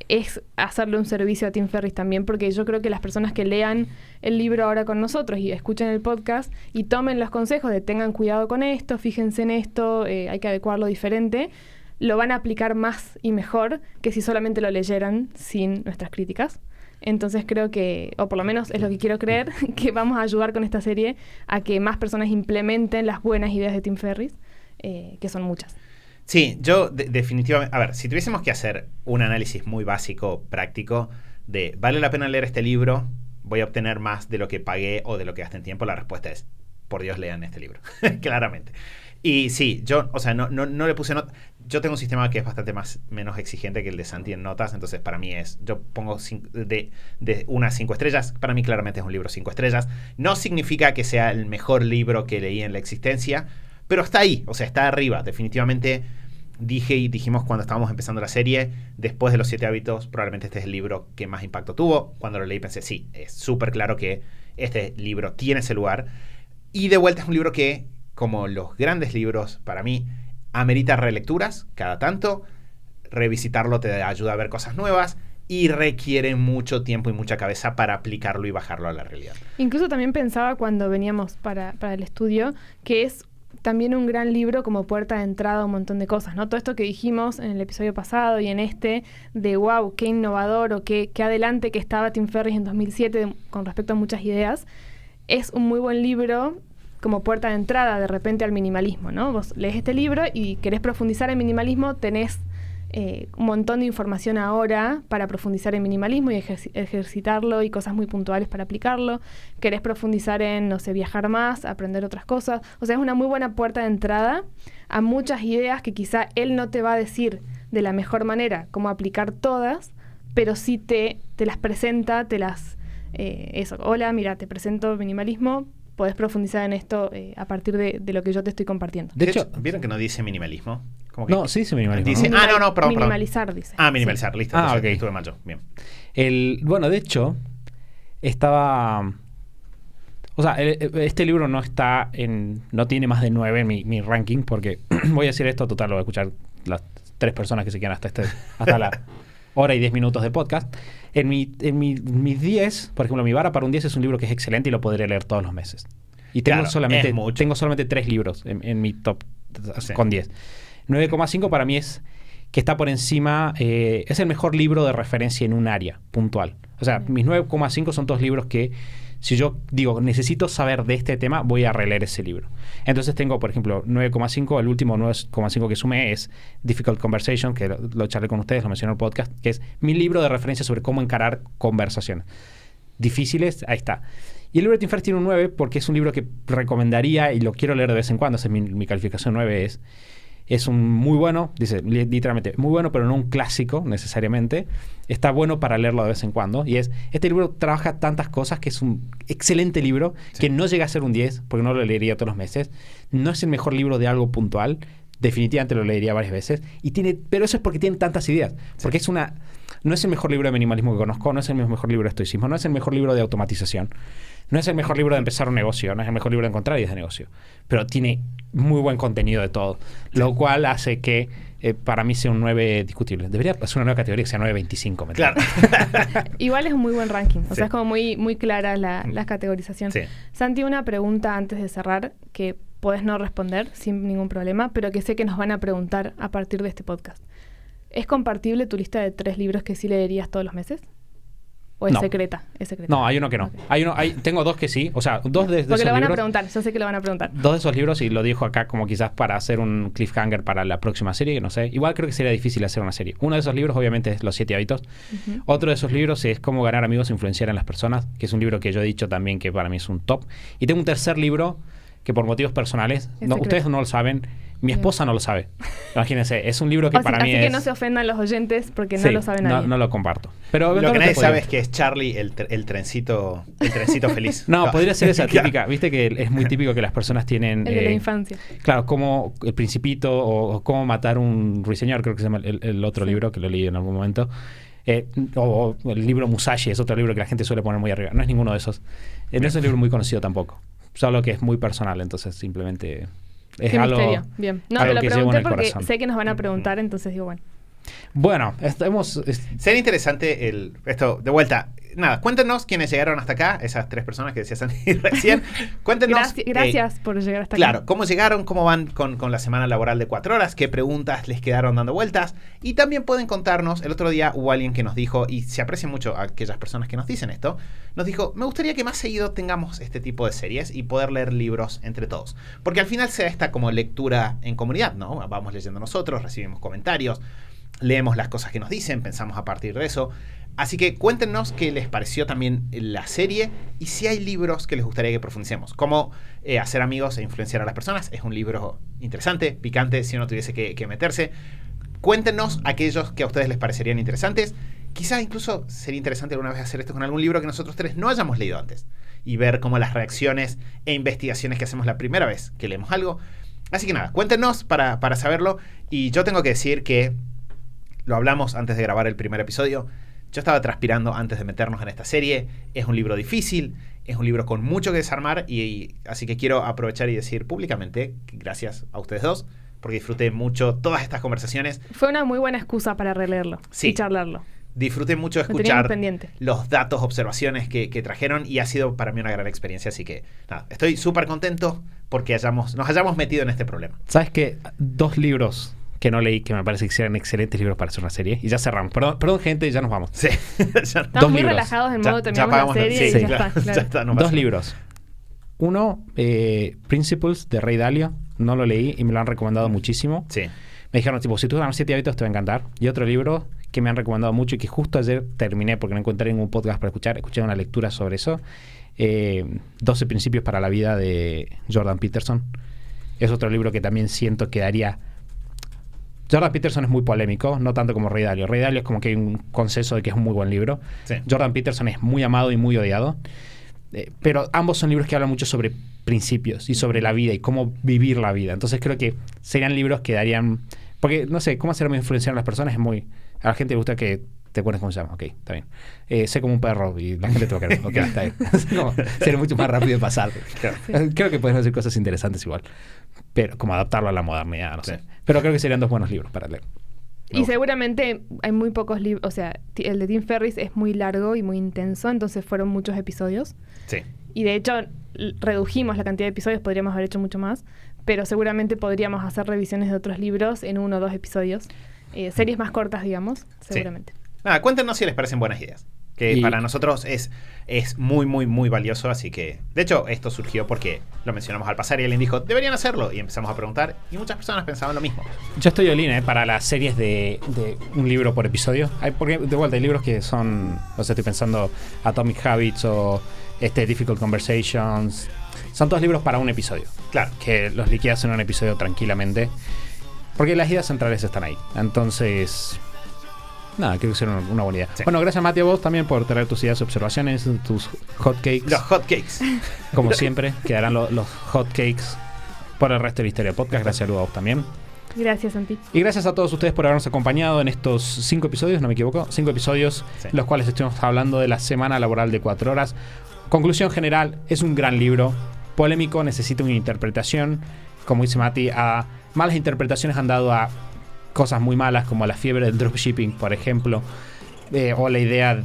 es hacerle un servicio a Tim Ferriss también, porque yo creo que las personas que lean el libro ahora con nosotros y escuchen el podcast y tomen los consejos de tengan cuidado con esto, fíjense en esto, hay que adecuarlo diferente, lo van a aplicar más y mejor que si solamente lo leyeran sin nuestras críticas. Entonces creo que, o por lo menos es lo que quiero creer, que vamos a ayudar con esta serie a que más personas implementen las buenas ideas de Tim Ferriss, que son muchas. Sí, yo definitivamente, a ver, si tuviésemos que hacer un análisis muy básico, práctico, de ¿vale la pena leer este libro? ¿Voy a obtener más de lo que pagué o de lo que gasté en tiempo? La respuesta es, por Dios, lean este libro, claramente. Y sí, yo, o sea, no le puse nota. Yo tengo un sistema que es bastante menos exigente que el de Santi en notas, entonces para mí yo pongo de unas 5 estrellas, para mí claramente es un libro 5 estrellas. No significa que sea el mejor libro que leí en la existencia, pero está ahí, o sea, está arriba. Definitivamente dijimos cuando estábamos empezando la serie, después de los 7 hábitos, probablemente este es el libro que más impacto tuvo. Cuando lo leí pensé, sí, es súper claro que este libro tiene ese lugar. Y de vuelta es un libro que, como los grandes libros, para mí, amerita relecturas cada tanto. Revisitarlo te ayuda a ver cosas nuevas y requiere mucho tiempo y mucha cabeza para aplicarlo y bajarlo a la realidad. Incluso también pensaba cuando veníamos para el estudio que es también un gran libro como puerta de entrada a un montón de cosas, ¿no? Todo esto que dijimos en el episodio pasado y en de wow, qué innovador o qué adelante que estaba Tim Ferriss en 2007 con respecto a muchas ideas, es un muy buen libro como puerta de entrada de repente al minimalismo, ¿no? Vos lees este libro y querés profundizar en minimalismo, tenés un montón de información ahora para profundizar en minimalismo y ejercitarlo y cosas muy puntuales para aplicarlo. Querés profundizar en, no sé, viajar más, aprender otras cosas. O sea, es una muy buena puerta de entrada a muchas ideas que quizá él no te va a decir de la mejor manera cómo aplicar todas, pero sí te las presenta, eso, hola, mira, te presento minimalismo, podés profundizar en esto a partir de lo que yo te estoy compartiendo. De hecho, ¿vieron que no dice minimalismo? Como que No, sí dice minimalismo. dice, ¿no? perdón. Minimalizar, dice. Minimalizar, listo. Ah, entonces, ok. estuve mal yo. Bien. Bueno, de hecho, estaba... O sea, este libro no está no tiene más de 9 en mi ranking, porque voy a decir esto, total, lo voy a escuchar las 3 personas que se quedan hasta la hora y 10 minutos de podcast. En mis 10, por ejemplo, mi vara para un 10 es un libro que es excelente y lo podría leer todos los meses. Y tengo Claro, es mucho. solamente 3 libros en mi top Sí. con 10. 9,5 para mí es que está por encima, es el mejor libro de referencia en un área puntual. O sea, mis 9,5 son todos libros que, si yo digo, necesito saber de este tema, voy a releer ese libro. Entonces tengo, por ejemplo, 9,5. El último 9,5 que sumé es Difficult Conversation, que lo charlé con ustedes, lo mencioné en el podcast, que es mi libro de referencia sobre cómo encarar conversaciones difíciles. Ahí está. Y el Liberty First tiene un 9 porque es un libro que recomendaría y lo quiero leer de vez en cuando. Esa es mi calificación 9 es un muy bueno, dice literalmente, muy bueno, pero no un clásico necesariamente. Está bueno para leerlo de vez en cuando. Y este libro trabaja tantas cosas que es un excelente libro, que no llega a ser un 10, porque no lo leería todos los meses. No es el mejor libro de algo puntual. Definitivamente lo leería varias veces. Pero eso es porque tiene tantas ideas. Porque no es el mejor libro de minimalismo que conozco, no es el mejor libro de estoicismo, no es el mejor libro de automatización, no es el mejor libro de empezar un negocio, no es el mejor libro de encontrar ideas de negocio, pero tiene muy buen contenido de todo, lo cual hace que para mí sea un 9 discutible. Debería ser una nueva categoría que sea 9.25. Claro. Igual es un muy buen ranking, o Sí. sea, es como muy, muy clara la categorización. Sí. Santi, una pregunta antes de cerrar que podés no responder sin ningún problema, pero que sé que nos van a preguntar a partir de este podcast. ¿Es compartible tu lista de 3 libros que sí leerías todos los meses? ¿O es No. secreta? Es secreta. No, hay uno que no. Ok. Tengo 2 que sí, o sea, 2 de Porque esos lo van a libros. preguntar, yo sé que lo van a preguntar. 2 de esos libros, y lo dijo acá como quizás para hacer un cliffhanger para la próxima serie, que no sé. Igual creo que sería difícil hacer una serie. Uno de esos libros, obviamente, es Los 7 hábitos. Ujú. Otro de esos libros es Cómo ganar amigos e influenciar en las personas, que es un libro que yo he dicho también que para mí es un top. Y tengo un tercer libro que por motivos personales, secreto. ustedes no lo saben, mi Bien. esposa no lo sabe. Imagínense, es un libro que para mí así es... que no se ofendan los oyentes porque no Sí, lo saben nadie. no lo comparto. Pero Lo que eventualmente nadie sabe podría. es que es Charlie el trencito feliz. No, podría ser esa Claro. típica, viste que es muy típico que las personas tienen... El de la infancia. Claro, como El Principito o Cómo matar un ruiseñor, creo que se llama el otro Sí. libro que lo leí en algún momento. O el libro Musashi es otro libro que la gente suele poner muy arriba. No es ninguno de esos. No es un libro muy conocido tampoco. Solo que es muy personal, entonces simplemente es Qué algo... misterio. Bien. No, algo te lo que llevo en pregunté el porque corazón. sé que nos van a preguntar, entonces digo, bueno. Bueno, Sería interesante esto, de vuelta. Nada, cuéntenos quiénes llegaron hasta acá, esas 3 personas que decía Santi recién. Cuéntenos. Gracias por llegar hasta Claro, acá. cómo llegaron, cómo van con la semana laboral de 4 horas, qué preguntas les quedaron dando vueltas. Y también pueden contarnos, el otro día hubo alguien que nos dijo, y se aprecia mucho a aquellas personas que nos dicen esto, nos dijo, me gustaría que más seguido tengamos este tipo de series y poder leer libros entre todos. Porque al final sea esta como lectura en comunidad, ¿no? Vamos leyendo nosotros, recibimos comentarios, leemos las cosas que nos dicen, pensamos a partir de eso. Así que cuéntenos qué les pareció también la serie y si hay libros que les gustaría que profundicemos. Cómo hacer amigos e influenciar a las personas. Es un libro interesante, picante, si uno tuviese que meterse. Cuéntenos aquellos que a ustedes les parecerían interesantes. Quizás incluso sería interesante alguna vez hacer esto con algún libro que nosotros 3 no hayamos leído antes. Y ver cómo las reacciones e investigaciones que hacemos la primera vez que leemos algo. Así que nada, cuéntenos para saberlo. Y yo tengo que decir que lo hablamos antes de grabar el primer episodio. Yo estaba transpirando antes de meternos en esta serie. Es un libro difícil, es un libro con mucho que desarmar y así que quiero aprovechar y decir públicamente que gracias a ustedes dos porque disfruté mucho todas estas conversaciones. Fue una muy buena excusa para releerlo Sí. y charlarlo. Disfruté mucho de Lo teníamos escuchar pendiente. los datos, observaciones que trajeron y ha sido para mí una gran experiencia. Así que nada, estoy súper contento porque nos hayamos metido en este problema. ¿Sabes qué? 2 libros que no leí que me parece que sean excelentes libros para hacer una serie. Y ya cerramos. Perdón gente, ya nos vamos. Sí. Ya- Estamos muy libros. relajados en ya- modo ya terminamos pagamos la la- serie sí, y ya claro, está. Claro. ya está, no pasa 2 nada. libros. Uno, Principles, de Ray Dalio. No lo leí y me lo han recomendado muchísimo. Sí. Me dijeron, tipo, si tú ganas 7 hábitos te va a encantar. Y otro libro que me han recomendado mucho y que justo ayer terminé porque no encontré ningún podcast para escuchar. Escuché una lectura sobre eso. 12 principios para la vida de Jordan Peterson. Es otro libro que también siento que daría... Jordan Peterson es muy polémico, no tanto como Ray Dalio. Ray Dalio es como que hay un consenso de que es un muy buen libro. Sí. Jordan Peterson es muy amado y muy odiado. Pero ambos son libros que hablan mucho sobre principios y sobre la vida y cómo vivir la vida. Entonces creo que serían libros que darían... Porque, no sé, cómo hacerme influenciar a las personas es muy... A la gente le gusta que te pones como se llama. Ok, está bien. Sé como un perro y la gente te va a querer. Ok, está bien. Sería mucho más rápido de pasar. Claro. Creo que pueden hacer cosas interesantes igual. Pero como adaptarlo a la modernidad, no sé. Pero creo que serían 2 buenos libros para leer. Y seguramente hay muy pocos libros, o sea, el de Tim Ferriss es muy largo y muy intenso, entonces fueron muchos episodios. Sí. Y de hecho redujimos la cantidad de episodios, podríamos haber hecho mucho más, pero seguramente podríamos hacer revisiones de otros libros en 1 o 2 episodios. Series más cortas, digamos, seguramente. Sí. Nada, cuéntenos si les parecen buenas ideas. Que para nosotros es muy, muy, muy valioso. Así que, de hecho, esto surgió porque lo mencionamos al pasar y alguien dijo, deberían hacerlo. Y empezamos a preguntar y muchas personas pensaban lo mismo. Yo estoy all-in para las series de un libro por episodio. Porque, de vuelta, hay libros que son, o sea, estoy pensando Atomic Habits o Difficult Conversations. Son todos libros para un episodio. Claro. Que los liquidas en un episodio tranquilamente. Porque las ideas centrales están ahí. Entonces... Nada, creo que será una buena idea. Sí. Bueno, gracias Mati a vos también por traer tus ideas, observaciones, tus hotcakes. Los hotcakes. Como siempre, quedarán los hotcakes por el resto de la historia del podcast. Gracias Lu a vos también. Gracias, Santi. Y gracias a todos ustedes por habernos acompañado en estos 5 episodios, no me equivoco, 5 episodios, los cuales estuvimos hablando de la semana laboral de 4 horas. Conclusión general, es un gran libro, polémico, necesita una interpretación. Como dice Mati, a malas interpretaciones han dado a cosas muy malas como la fiebre del dropshipping, por ejemplo, o la idea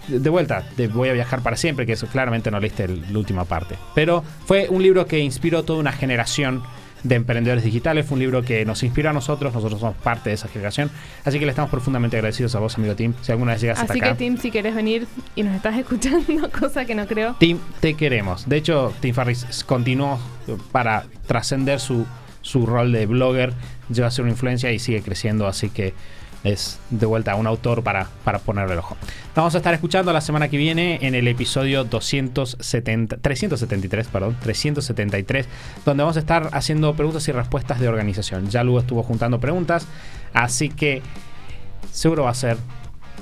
de vuelta de voy a viajar para siempre, que eso claramente no leíste la última parte. Pero fue un libro que inspiró toda una generación de emprendedores digitales, fue un libro que nos inspiró a nosotros somos parte de esa generación, así que le estamos profundamente agradecidos a vos, amigo Tim, si alguna vez llegas hasta acá. Así que Tim, si querés venir y nos estás escuchando, cosa que no creo. Tim, te queremos. De hecho, Tim Ferriss continuó para trascender su rol de blogger, lleva a ser una influencia y sigue creciendo, así que es de vuelta un autor para ponerle el ojo. Vamos a estar escuchando la semana que viene en el episodio 373, donde vamos a estar haciendo preguntas y respuestas de organización. Ya luego estuvo juntando preguntas, así que seguro va a ser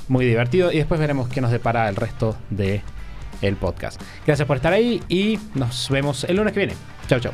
muy divertido y después veremos qué nos depara el resto del podcast. Gracias por estar ahí y nos vemos el lunes que viene. Chau, chau.